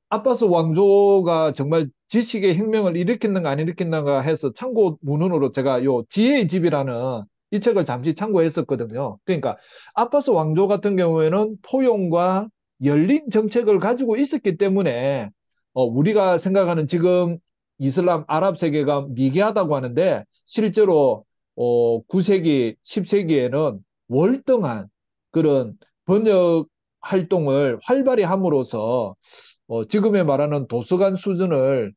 아바스 왕조가 정말 지식의 혁명을 일으켰는가 안 일으켰는가 해서 참고 문헌으로 제가 요 지혜의 집이라는 이 책을 잠시 참고했었거든요. 그러니까 아바스 왕조 같은 경우에는 포용과 열린 정책을 가지고 있었기 때문에 우리가 생각하는 지금 이슬람 아랍 세계가 미개하다고 하는데 실제로 9세기, 10세기에는 월등한 그런 번역 활동을 활발히 함으로써 지금에 말하는 도서관 수준을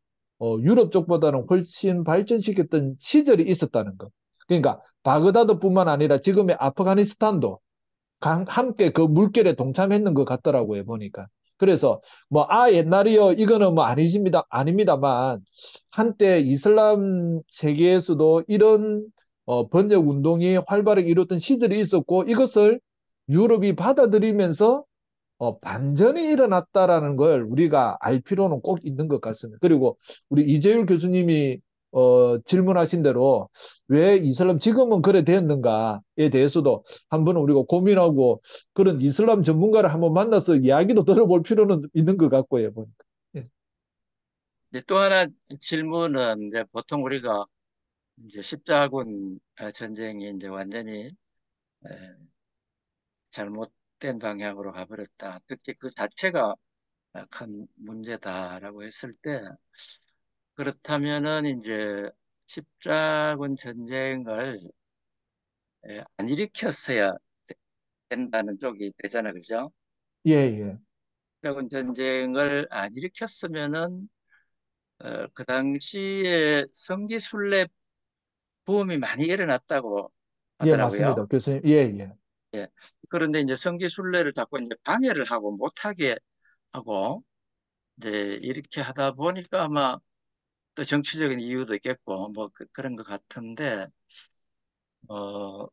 유럽 쪽보다는 훨씬 발전시켰던 시절이 있었다는 것. 그러니까 바그다드뿐만 아니라 지금의 아프가니스탄도 함께 그 물결에 동참했는 것 같더라고요, 보니까. 그래서 뭐, 옛날이요. 이거는 뭐 아닙니다만, 한때 이슬람 세계에서도 이런 번역 운동이 활발하게 이루어졌던 시절이 있었고, 이것을 유럽이 받아들이면서 반전이 일어났다라는 걸 우리가 알 필요는 꼭 있는 것 같습니다. 그리고 우리 이재율 교수님이 질문하신 대로 왜 이슬람 지금은 그래 되었는가에 대해서도 한번 우리가 고민하고 그런 이슬람 전문가를 한번 만나서 이야기도 들어볼 필요는 있는 것 같고요. 보니까. 예. 이제 또 하나 질문은 이제 보통 우리가 이제 십자군 전쟁이 이제 완전히 에, 잘못된 방향으로 가버렸다. 특히 그 자체가 큰 문제다라고 했을 때 그렇다면은 이제 십자군 전쟁을 안 일으켰어야 된다는 쪽이 되잖아, 그죠? 예, 예. 십자군 전쟁을 안 일으켰으면은 그 당시에 성지순례 부음이 많이 일어났다고 예, 맞습니다. 하더라고요. 교수님. 예, 예. 예. 그런데 이제 성지순례를 자꾸 이제 방해를 하고 못하게 하고 이제 이렇게 하다 보니까 아마 또 정치적인 이유도 있겠고 뭐 그런 것 같은데 어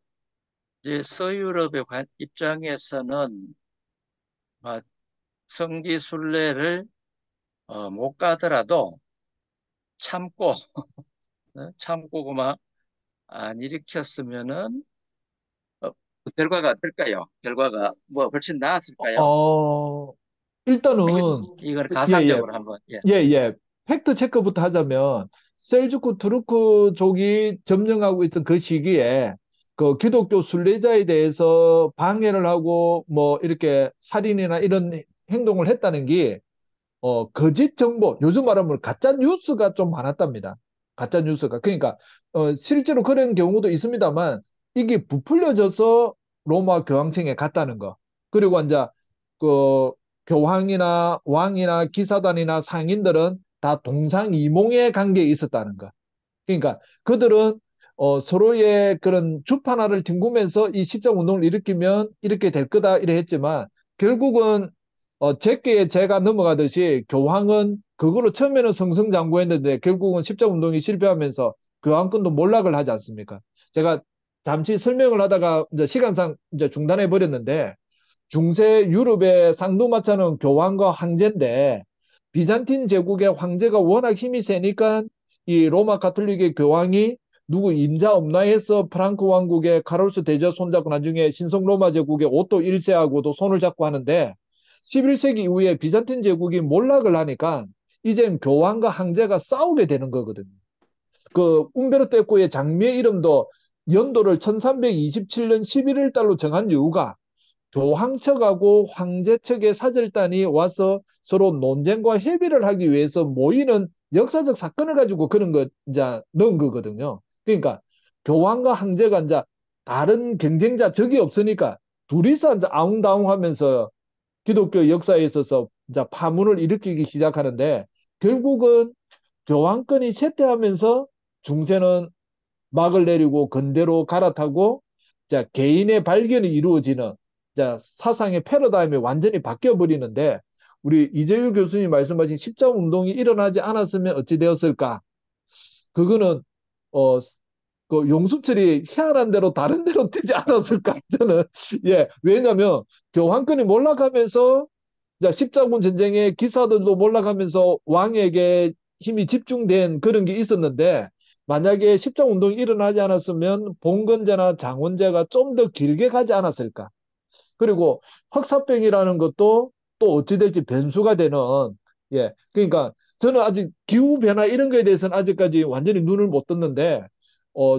이제 서유럽의 입장에서는 막 성지순례를 못 가더라도 참고 참고 그만 안 일으켰으면은 그 결과가 어떨까요? 결과가 뭐 훨씬 나았을까요? 어, 일단은, 이건 예, 예. 가상적으로 한번 예. 예, 예. 팩트 체크부터 하자면 셀주크 투르크족이 점령하고 있던 그 시기에 그 기독교 순례자에 대해서 방해를 하고 뭐 이렇게 살인이나 이런 행동을 했다는 게 거짓 정보, 요즘 말하면 가짜 뉴스가 좀 많았답니다. 가짜 뉴스가. 그러니까 실제로 그런 경우도 있습니다만 이게 부풀려져서 로마 교황청에 갔다는 거. 그리고 이제 그 교황이나 왕이나 기사단이나 상인들은 다 동상이몽의 관계에 있었다는 거. 그러니까 그들은 서로의 그런 주판화를 뒹구면서 이 십자군 운동을 일으키면 이렇게 될 거다 이래 했지만 결국은 제게 제가 넘어가듯이 교황은 그거로 처음에는 승승장구했는데 결국은 십자군 운동이 실패하면서 교황권도 몰락을 하지 않습니까? 제가 잠시 설명을 하다가 이제 시간상 이제 중단해 버렸는데 중세 유럽의 쌍두마차는 교황과 황제인데 비잔틴 제국의 황제가 워낙 힘이 세니까 이 로마 가톨릭의 교황이 누구 임자 없나 해서 프랑크 왕국의 카롤스 대제 손잡고 나중에 신성 로마 제국의 오토 1세하고도 손을 잡고 하는데 11세기 이후에 비잔틴 제국이 몰락을 하니까 이젠 교황과 황제가 싸우게 되는 거거든요. 그 움베르토 에코의 장미의 이름도 연도를 1327년 11월 달로 정한 이유가 교황 측하고 황제 측의 사절단이 와서 서로 논쟁과 협의를 하기 위해서 모이는 역사적 사건을 가지고 그런 거 이제 넣은 거거든요. 그러니까 교황과 황제가 이제 다른 경쟁자 적이 없으니까 둘이서 이제 아웅다웅하면서 기독교 역사에 있어서 이제 파문을 일으키기 시작하는데 결국은 교황권이 쇠퇴하면서 중세는 막을 내리고 건대로 갈아타고 자, 개인의 발견이 이루어지는 자, 사상의 패러다임이 완전히 바뀌어 버리는데 우리 이재율 교수님 말씀하신 십자군 운동이 일어나지 않았으면 어찌 되었을까? 그거는 어, 그 용수철이 희한한 대로 다른 데로 되지 않았을까? 저는 왜냐하면 교황권이 몰락하면서 자, 십자군 전쟁의 기사들도 몰락하면서 왕에게 힘이 집중된 그런 게 있었는데 만약에 십자군 운동이 일어나지 않았으면 봉건제나 장원제가 좀 더 길게 가지 않았을까? 그리고 흑사병이라는 것도 또 어찌 될지 변수가 되는 그러니까 저는 아직 기후 변화 이런 거에 대해서는 아직까지 완전히 눈을 못 떴는데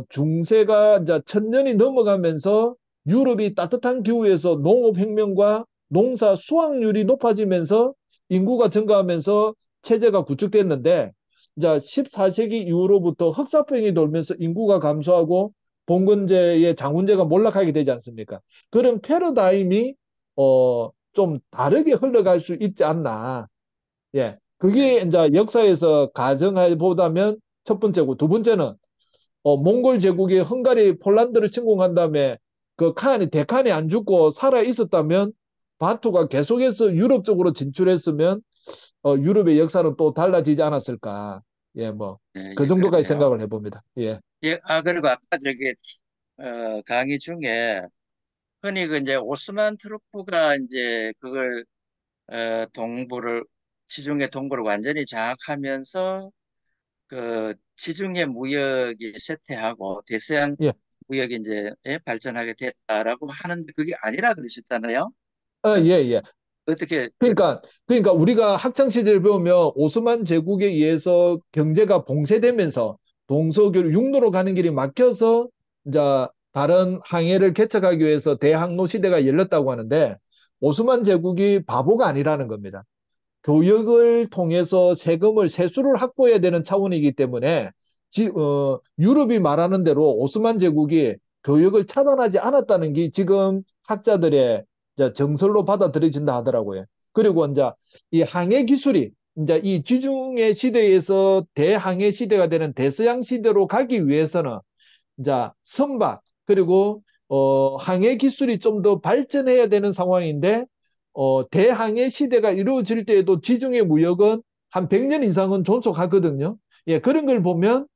중세가 이제 1000년이 넘어가면서 유럽이 따뜻한 기후에서 농업혁명과 농사 수확률이 높아지면서 인구가 증가하면서 체제가 구축됐는데 이제 14세기 이후로부터 흑사병이 돌면서 인구가 감소하고 봉건제의 장군제가 몰락하게 되지 않습니까? 그런 패러다임이 좀 다르게 흘러갈 수 있지 않나. 그게 네. 이제 역사에서 가정해 보다면 첫 번째고 두 번째는 몽골 제국이 헝가리 폴란드를 침공한 다음에 그 칸이 대칸이 안 죽고 살아 있었다면 바투가 계속해서 유럽 쪽으로 진출했으면 유럽의 역사는 또 달라지지 않았을까. 뭐 그 예, 정도까지 그렇네요. 생각을 해봅니다. 예. 예, 그리고 아까 저기 강의 중에 흔히 그 이제 오스만 트루프가 이제 그걸 동부를 지중해 동부를 완전히 장악하면서 그 지중해 무역이 쇠퇴하고 대서양 예. 무역이 이제 발전하게 됐다라고 하는데 그게 아니라 그러셨잖아요. 예, 예. 어떻게 그러니까 우리가 학창 시절을 배우면 오스만 제국에 의해서 경제가 봉쇄되면서 동서교류 육로로 가는 길이 막혀서 이제 다른 항해를 개척하기 위해서 대항로 시대가 열렸다고 하는데 오스만 제국이 바보가 아니라는 겁니다. 교역을 통해서 세금을 세수를 확보해야 되는 차원이기 때문에 유럽이 말하는 대로 오스만 제국이 교역을 차단하지 않았다는 게 지금 학자들의 이제 정설로 받아들여진다 하더라고요. 그리고 이제 이 항해 기술이 이제 이 지중해 시대에서 대항해 시대가 되는 대서양 시대로 가기 위해서는 이제 선박 그리고 항해 기술이 좀 더 발전해야 되는 상황인데 대항해 시대가 이루어질 때에도 지중해 무역은 한 100년 이상은 존속하거든요. 그런 걸 보면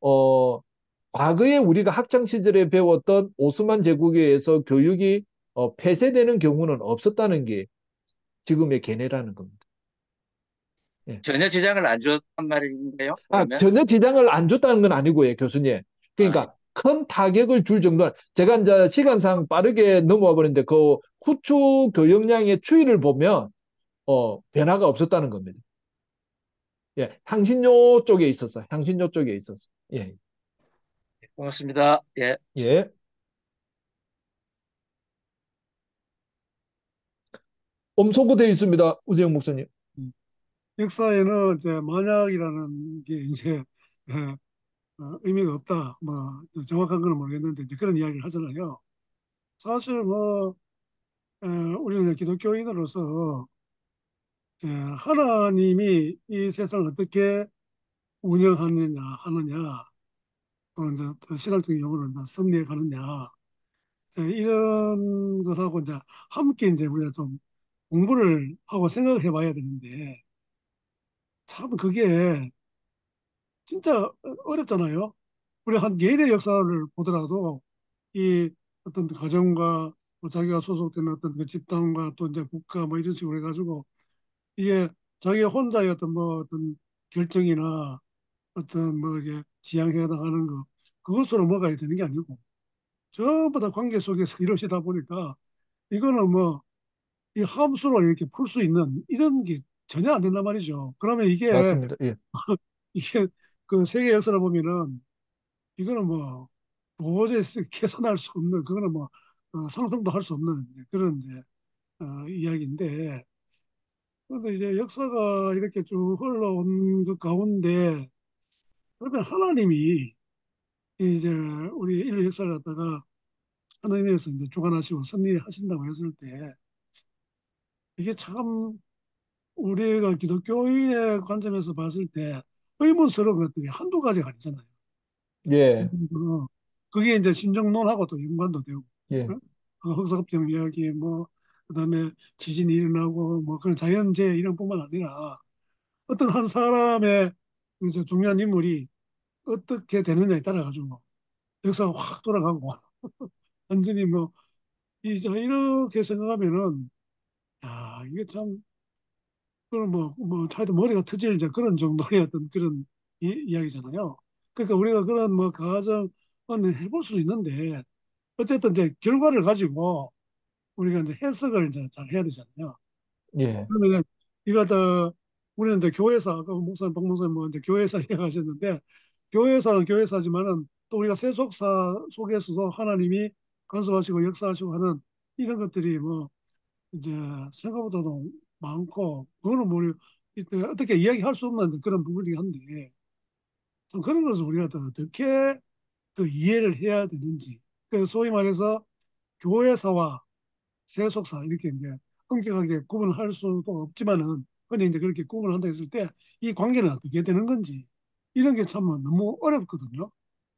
어, 과거에 우리가 학창 시절에 배웠던 오스만 제국에 의해서 교육이 폐쇄되는 경우는 없었다는 게 지금의 견해라는 겁니다. 예. 전혀 지장을 안 줬단 말인가요? 그러면 전혀 지장을 안 줬다는 건 아니고요, 교수님. 아, 그러니까 큰 타격을 줄 정도는 제가 이제 시간상 빠르게 넘어와 버렸는데 그 후추 교역량의 추이를 보면 변화가 없었다는 겁니다. 향신료 쪽에 있었어. 향신료 쪽에 있었어. 예. 고맙습니다. 예. 예. 엄소거되어 있습니다. 우재영 목사님. 역사에는 이제 만약이라는 게 이제 예, 의미가 없다. 뭐 정확한 건 모르겠는데 이제 그런 이야기를 하잖아요. 사실 뭐 우리는 기독교인으로서 하나님이 이 세상을 어떻게 운영하느냐 하느냐 또 이제 또 신학적인 용어로 이제 섭리해 가느냐 이런 것하고 이제 함께 이제 우리가 좀 공부를 하고 생각해 봐야 되는데 참 그게 진짜 어렵잖아요. 우리 한 개인의 역사를 보더라도 이 어떤 가정과 또 자기가 소속된 어떤 그 집단과 또 이제 국가 뭐 이런 식으로 해가지고 이게 자기 혼자의 어떤 뭐 어떤 결정이나 어떤 뭐 이게 지향해 나가는 거 그것으로 뭐가 되는 게 아니고 전부 다 관계 속에서 이루어지다 보니까 이거는 뭐 이 함수로 이렇게 풀 수 있는 이런 게 전혀 안 된단 말이죠. 그러면 이게 맞습니다. 예. 이게 그 세계 역사를 보면은 이거는 뭐 도저히 계산할 수 없는 그거는 뭐 상상도 할 수 없는 그런 이제 이야기인데 그런데 이제 역사가 이렇게 쭉 흘러온 그 가운데 그러면 하나님이 이제 우리 인류 역사를 갖다가 하나님에서 이제 주관하시고 섭리하신다고 했을 때 이게 참 우리가 기독교인의 관점에서 봤을 때 의문스러운 것들이 한두 가지가 아니잖아요. 예. 그래서 그게 이제 신정론하고 또 연관도 되고 예, 어? 그 흑사급경 이야기, 뭐, 그다음에 지진이 일어나고, 뭐, 그런 자연재해 이런 뿐만 아니라 어떤 한 사람의 이제 중요한 인물이 어떻게 되느냐에 따라 가지고 역사가 확 돌아가고 완전히 뭐, 이제 이렇게 생각하면은, 야, 이게 참, 그런 하여튼 머리가 터질 이제 그런 정도의 어떤 그런 이야기잖아요. 그러니까 우리가 그런 뭐 가정은 해볼 수 있는데, 어쨌든 이제 결과를 가지고 우리가 이제 해석을 이제 잘 해야 되잖아요. 예, 그러면 이거 더 우리는 이제 교회사 아까 목사님 박 목사님 뭐 이제 교회사 이야기하셨는데 교회사는 교회사지만은 또 우리가 세속사 속에서도 하나님이 간섭하시고 역사하시고 하는 이런 것들이 뭐 이제 생각보다도 많고 그거는 뭐 우리 이때 어떻게 이야기할 수 없는 그런 부분이긴 한데 좀 그런 것을 우리가 더 어떻게 그 이해를 해야 되는지 그 소위 말해서 교회사와 세속사 이렇게 이제 엄격하게 구분할 수도 없지만은 흔히 이제 그렇게 구분한다 했을 때 이 관계는 어떻게 되는 건지 이런 게 참 너무 어렵거든요.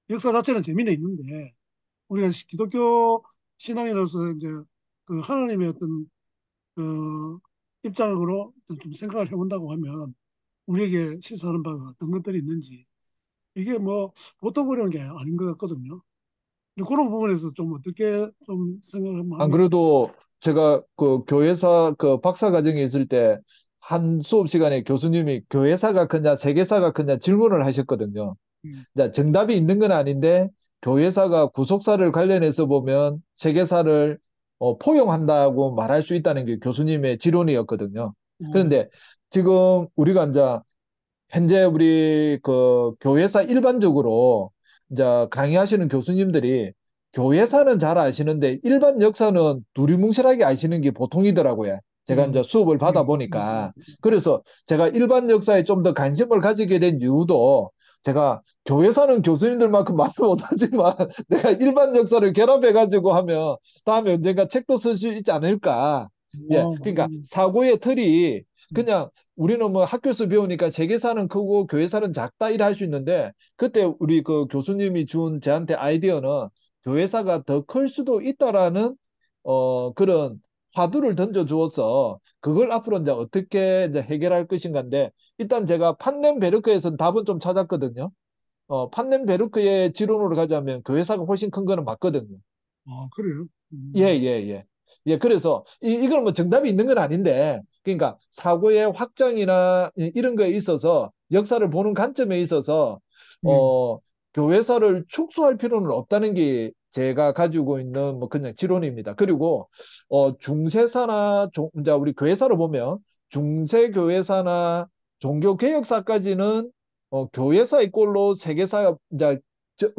역사 자체는 재미는 있는데 우리가 기독교 신앙인으로서 이제 그 하나님의 어떤 그 입장으로 좀 생각을 해본다고 하면 우리에게 시사하는 바가 어떤 것들이 있는지 이게 뭐 보통 어려운 게 아닌 것 같거든요. 근데 그런 부분에서 좀 어떻게 좀 생각을 한번 안 하면 그래도 제가 그 교회사 그 박사 과정에 있을 때 한 수업 시간에 교수님이 교회사가 크냐 세계사가 크냐 질문을 하셨거든요. 음, 자, 정답이 있는 건 아닌데 교회사가 구속사를 관련해서 보면 세계사를 포용한다고 말할 수 있다는 게 교수님의 지론이었거든요. 어, 그런데 지금 우리가 이제 현재 우리 그 교회사 일반적으로 이제 강의하시는 교수님들이 교회사는 잘 아시는데 일반 역사는 두리뭉실하게 아시는 게 보통이더라고요. 제가 이제 수업을 네, 받아 보니까. 그래서 제가 일반 역사에 좀 더 관심을 가지게 된 이유도 제가 교회사는 교수님들만큼 말을 못하지만 내가 일반 역사를 결합해가지고 하면 다음에 언젠가 책도 쓸 수 있지 않을까. 예. 어, 그러니까 사고의 틀이 음, 그냥 우리는 뭐 학교에서 배우니까 세계사는 크고 교회사는 작다 이래 할 수 있는데 그때 우리 그 교수님이 준 저한테 아이디어는 교회사가 더 클 수도 있다라는 그런 화두를 던져 주어서 그걸 앞으로 이제 어떻게 이제 해결할 것인가인데 일단 제가 판넨베르크에서는 답은 좀 찾았거든요. 판넨베르크의 지론으로 가자면 교회사가 훨씬 큰 거는 맞거든요. 그래요. 예, 예, 예. 예, 그래서 이건 뭐 정답이 있는 건 아닌데, 그러니까 사고의 확장이나 이런 거에 있어서 역사를 보는 관점에 있어서 음, 어, 교회사를 축소할 필요는 없다는 게 제가 가지고 있는 뭐 그냥 지론입니다. 그리고 중세사나 이제 우리 교회사로 보면 중세교회사나 종교개혁사까지는 교회사의 꼴로 세계사가 이제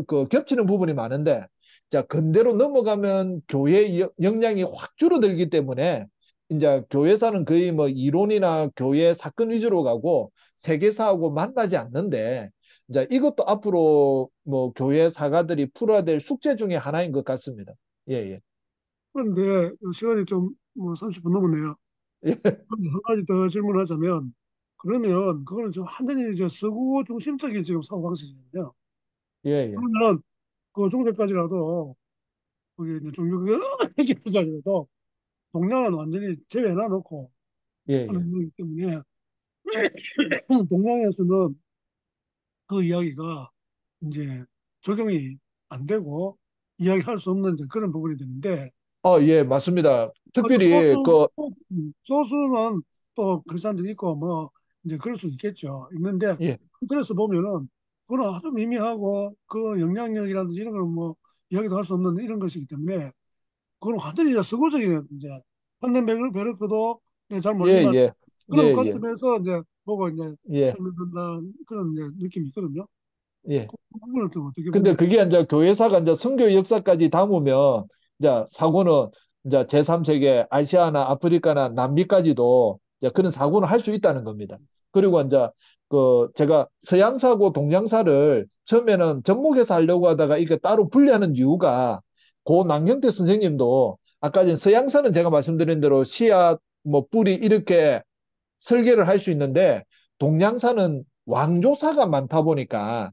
그 겹치는 부분이 많은데 자, 근대로 넘어가면 교회의 역량이 확 줄어들기 때문에 이제 교회사는 거의 뭐 이론이나 교회 사건 위주로 가고 세계사하고 만나지 않는데 이제 이것도 앞으로 뭐 교회 사가들이 풀어야 될 숙제 중에 하나인 것 같습니다. 예, 예. 그런데 시간이 좀 뭐 30분 넘었네요. 한 가지 더 질문하자면 그러면 그거는 좀 완전히 이제 서구 중심적인 지금 사고방식이잖아요. 예, 예. 그러면 그 중세까지라도 그게 이제 종교까지라도 동양은 완전히 제외해 놓고 예, 예. 하는 거기 때문에 동양에서는 그 이야기가 이제 적용이 안 되고 이야기할 수 없는 이제 그런 부분이 되는데 예, 맞습니다. 아주 특별히 그 소수는 또 그리스도인들이 있고 뭐 이제 그럴 수 있겠죠. 있는데 예, 그래서 보면은 그건 아주 미미하고 그 영향력이라든지 이런 걸 뭐 이야기도 할 수 없는 이런 것이기 때문에 그건 완전히 이제 서구적인 이제 판덴베르크도 잘 예, 모르지만 예. 예, 그런 예. 관점에서 이제 보고 이제 예, 설명한다 그런 이제 느낌이 있거든요. 예. 그 부분을 또 어떻게 근데 보면 그게 이제 교회사가 이제 선교 역사까지 담으면 이제 사고는 이제 제3세계 아시아나 아프리카나 남미까지도 이제 그런 사고는 할 수 있다는 겁니다. 그리고 이제 그 제가 서양사고 동양사를 처음에는 접목해서 하려고 하다가 이게 따로 분리하는 이유가 고 남경태 선생님도 아까 전 서양사는 제가 말씀드린 대로 씨앗 뭐 뿌리 이렇게 설계를 할 수 있는데 동양사는 왕조사가 많다 보니까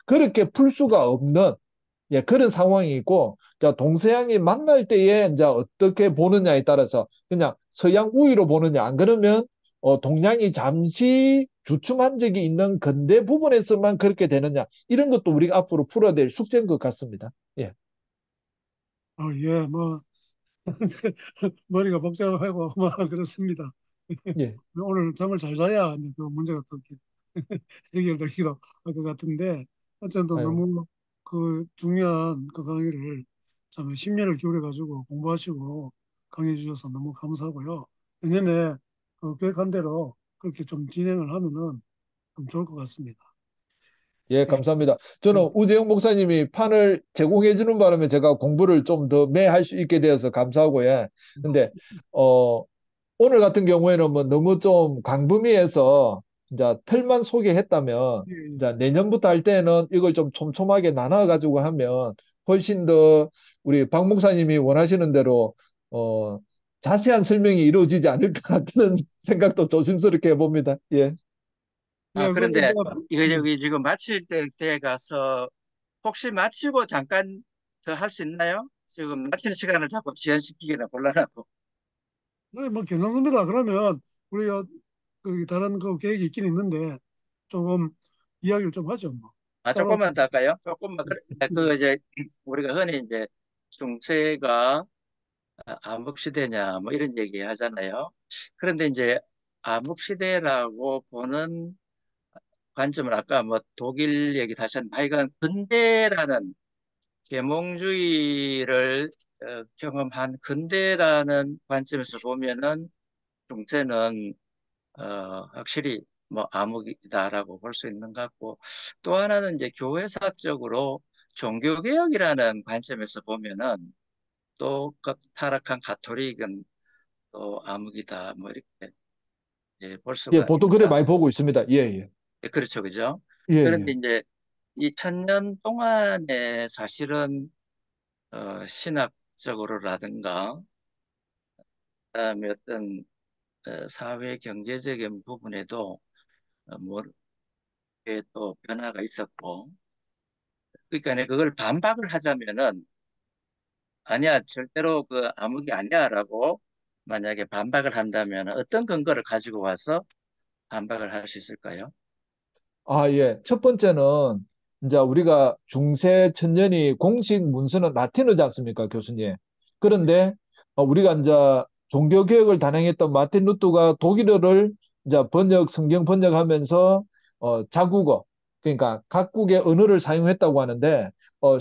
그렇게 풀 수가 없는 예, 그런 상황이 있고, 자, 동서양이 만날 때에 이제 어떻게 보느냐에 따라서 그냥 서양 우위로 보느냐, 안 그러면 동양이 잠시 주춤한 적이 있는 근대 부분에서만 그렇게 되느냐, 이런 것도 우리가 앞으로 풀어야 될 숙제인 것 같습니다. 예, 예, 뭐, 머리가 복잡하고, 뭐, 그렇습니다. 예, 오늘 잠을 잘 자야 이제 그 문제가 또 이렇게 해결되기도 할 것 같은데, 어쨌든 아유, 너무 그 중요한 그 강의를 참 심려를 기울여가지고 공부하시고 강의해 주셔서 너무 감사하고요. 내년에 그 계획한 대로 그렇게 좀 진행을 하면은 좀 좋을 것 같습니다. 예, 예, 감사합니다. 예, 저는 우재영 목사님이 판을 제공해 주는 바람에 제가 공부를 좀 더 매할 수 있게 되어서 감사하고요. 근데, 어, 오늘 같은 경우에는 뭐 너무 좀 광범위해서 이제 틀만 소개했다면 예, 이제 내년부터 할 때는 이걸 좀 촘촘하게 나눠 가지고 하면 훨씬 더 우리 박 목사님이 원하시는 대로 어 자세한 설명이 이루어지지 않을까 하는 생각도 조심스럽게 해봅니다. 예. 예, 그, 그런데 뭐, 이거 저기 지금 마칠 때 가서 혹시 마치고 잠깐 더 할 수 있나요? 지금 마치는 시간을 자꾸 지연시키기는 곤란하고. 뭐 괜찮습니다. 그러면 우리 그 다른 그 계획이 있긴 있는데 조금 이야기를 좀 하죠. 뭐 따로. 조금만 더 할까요? 조금만. 그 이제 우리가 흔히 이제 중세가 암흑시대냐 뭐 이런 얘기 하잖아요. 그런데 이제 암흑시대라고 보는 관점을 아까 뭐 독일 얘기 다시 한 하여간 근대라는 계몽주의를 경험한 근대라는 관점에서 보면은 중세는 확실히 뭐 암흑이다라고 볼 수 있는 것 같고, 또 하나는 이제 교회사적으로 종교개혁이라는 관점에서 보면은 또 타락한 가톨릭은 또 암흑이다 뭐 이렇게 볼 예, 수가 보통 있는 것 그래 많이 같아요. 보고 있습니다. 예, 예. 그렇죠, 그죠? 예, 그런데 예. 이제 이 천년 동안에 사실은 신학적으로라든가 그다음에 어떤 사회 경제적인 부분에도 뭐 또 변화가 있었고, 그러니까 그걸 반박을 하자면은 아니야 절대로 그 암흑이 아니야라고 만약에 반박을 한다면 어떤 근거를 가지고 와서 반박을 할 수 있을까요? 아, 예. 첫 번째는 이제 우리가 중세 천년이 공식 문서는 라틴어지 않습니까, 교수님? 그런데 우리가 이제 종교 개혁을 단행했던 마틴 루터가 독일어를 이제 성경 번역하면서 자국어, 그러니까 각국의 언어를 사용했다고 하는데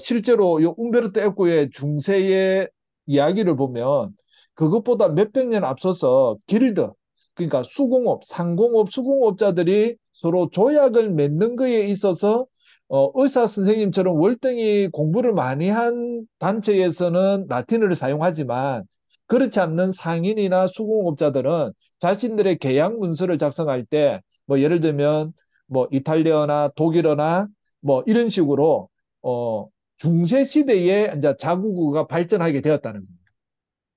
실제로 요 움베르토 에코의 중세의 이야기를 보면 그것보다 몇백 년 앞서서 길드, 그러니까 수공업, 상공업, 수공업자들이 서로 조약을 맺는 거에 있어서 의사 선생님처럼 월등히 공부를 많이 한 단체에서는 라틴어를 사용하지만 그렇지 않는 상인이나 수공업자들은 자신들의 계약 문서를 작성할 때 뭐 예를 들면 뭐 이탈리아나 독일어나 뭐 이런 식으로 중세 시대에 이제 자국어가 발전하게 되었다는 겁니다.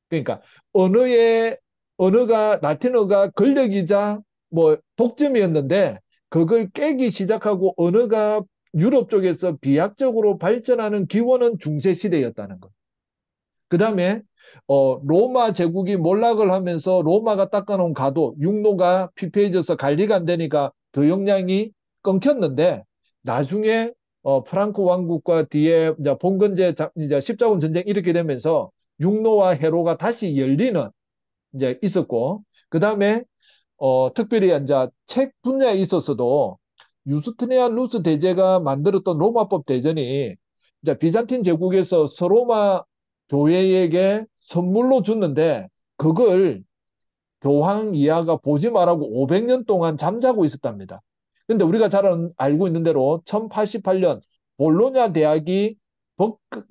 그러니까 언어의 언어가 라틴어가 권력이자 뭐 독점이었는데 그걸 깨기 시작하고 언어가 유럽 쪽에서 비약적으로 발전하는 기원은 중세 시대였다는 것. 그다음에 로마 제국이 몰락을 하면서 로마가 닦아놓은 가도 육로가 피폐해져서 관리가 안 되니까 교역량이 끊겼는데 나중에 프랑크 왕국과 뒤에 이제 봉건제 이제 십자군 전쟁 이렇게 되면서 육로와 해로가 다시 열리는 이제 있었고 그다음에 특별히 이제 책 분야에 있어서도 유스티니안 루스 대제가 만들었던 로마법 대전이 이제 비잔틴 제국에서 서로마 교회에게 선물로 줬는데 그걸 교황 이하가 보지 말라고 500년 동안 잠자고 있었답니다. 근데 우리가 잘 알고 있는 대로 1088년 볼로냐 대학이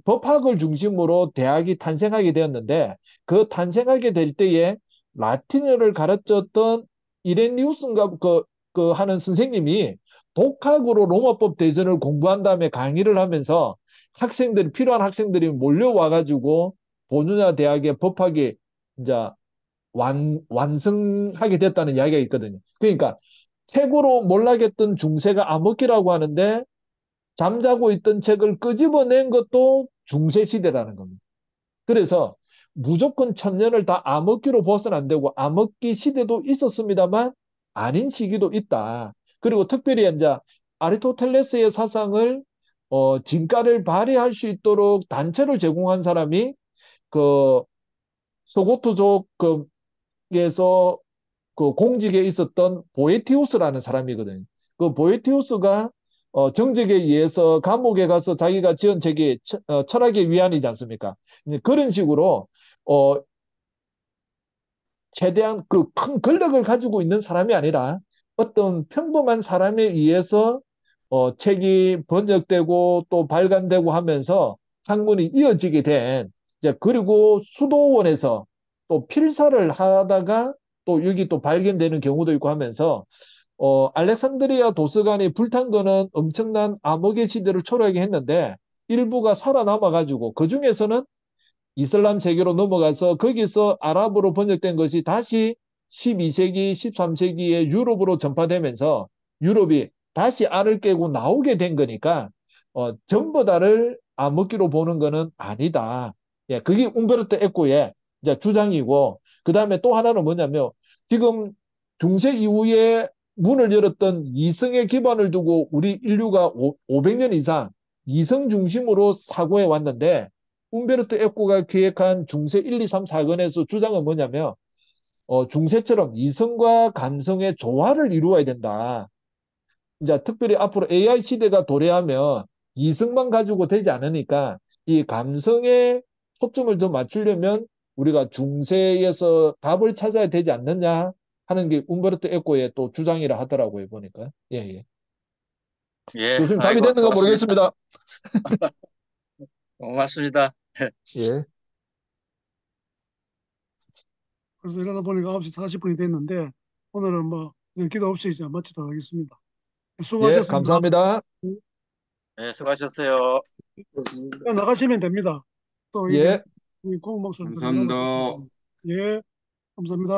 법학을 중심으로 대학이 탄생하게 되었는데 그 탄생하게 될 때에 라틴어를 가르쳤던 이레니우스인가 그 하는 선생님이 독학으로 로마법 대전을 공부한 다음에 강의를 하면서 필요한 학생들이 몰려와 가지고 보느냐 대학의 법학이 이제 완성하게 됐다는 이야기가 있거든요. 그러니까 책으로 몰락했던 중세가 암흑기라고 하는데 잠자고 있던 책을 끄집어낸 것도 중세시대라는 겁니다. 그래서 무조건 천년을 다 암흑기로 봐서는 안 되고 암흑기 시대도 있었습니다만 아닌 시기도 있다. 그리고 특별히 이제 아리스토텔레스의 사상을 진가를 발휘할 수 있도록 단체를 제공한 사람이 그 소고트족에서 그 공직에 있었던 보에티우스라는 사람이거든요. 그 보에티우스가 정직에 의해서 감옥에 가서 자기가 지은 책이 철학의 위안이지 않습니까? 이제 그런 식으로 어, 최대한 그 큰 권력을 가지고 있는 사람이 아니라 어떤 평범한 사람에 의해서 책이 번역되고 또 발간되고 하면서 학문이 이어지게 된 이제 그리고 수도원에서 또 필사를 하다가 또 여기 또 발견되는 경우도 있고 하면서 알렉산드리아 도서관이 불탄 거는 엄청난 암흑의 시대를 초래하게 했는데 일부가 살아남아 가지고 그 중에서는 이슬람 세계로 넘어가서 거기서 아랍어로 번역된 것이 다시 12세기, 13세기에 유럽으로 전파되면서 유럽이 다시 알을 깨고 나오게 된 거니까 전부 다를 암흑기로 보는 거는 아니다. 예, 그게 움베르토 에코의 이제 주장이고 그 다음에 또 하나는 뭐냐면 지금 중세 이후에 문을 열었던 이성의 기반을 두고 우리 인류가 500년 이상 이성 중심으로 사고해 왔는데 움베르토 에코가 기획한 중세 1, 2, 3, 4권에서 주장은 뭐냐면 중세처럼 이성과 감성의 조화를 이루어야 된다. 이제 특별히 앞으로 AI 시대가 도래하면 이성만 가지고 되지 않으니까 이 감성에 초점을 더 맞추려면 우리가 중세에서 답을 찾아야 되지 않느냐 하는 게 움베르토 에코의 또 주장이라 하더라고요, 보니까. 예, 예. 예, 교수님 답이 아이고, 됐는가 고맙습니다. 모르겠습니다. 고맙습니다. 예, 그래서 이러다 보니까 9시 40분이 됐는데 오늘은 뭐 그냥 기도 없이 이제 마치도록 하겠습니다. 예, 수고하셨습니다. 감사합니다. 네, 수고하셨어요. 그렇습니다. 그냥 나가시면 됩니다. 또 이게 예. 이 공목소리 감사합니다. 예, 감사합니다.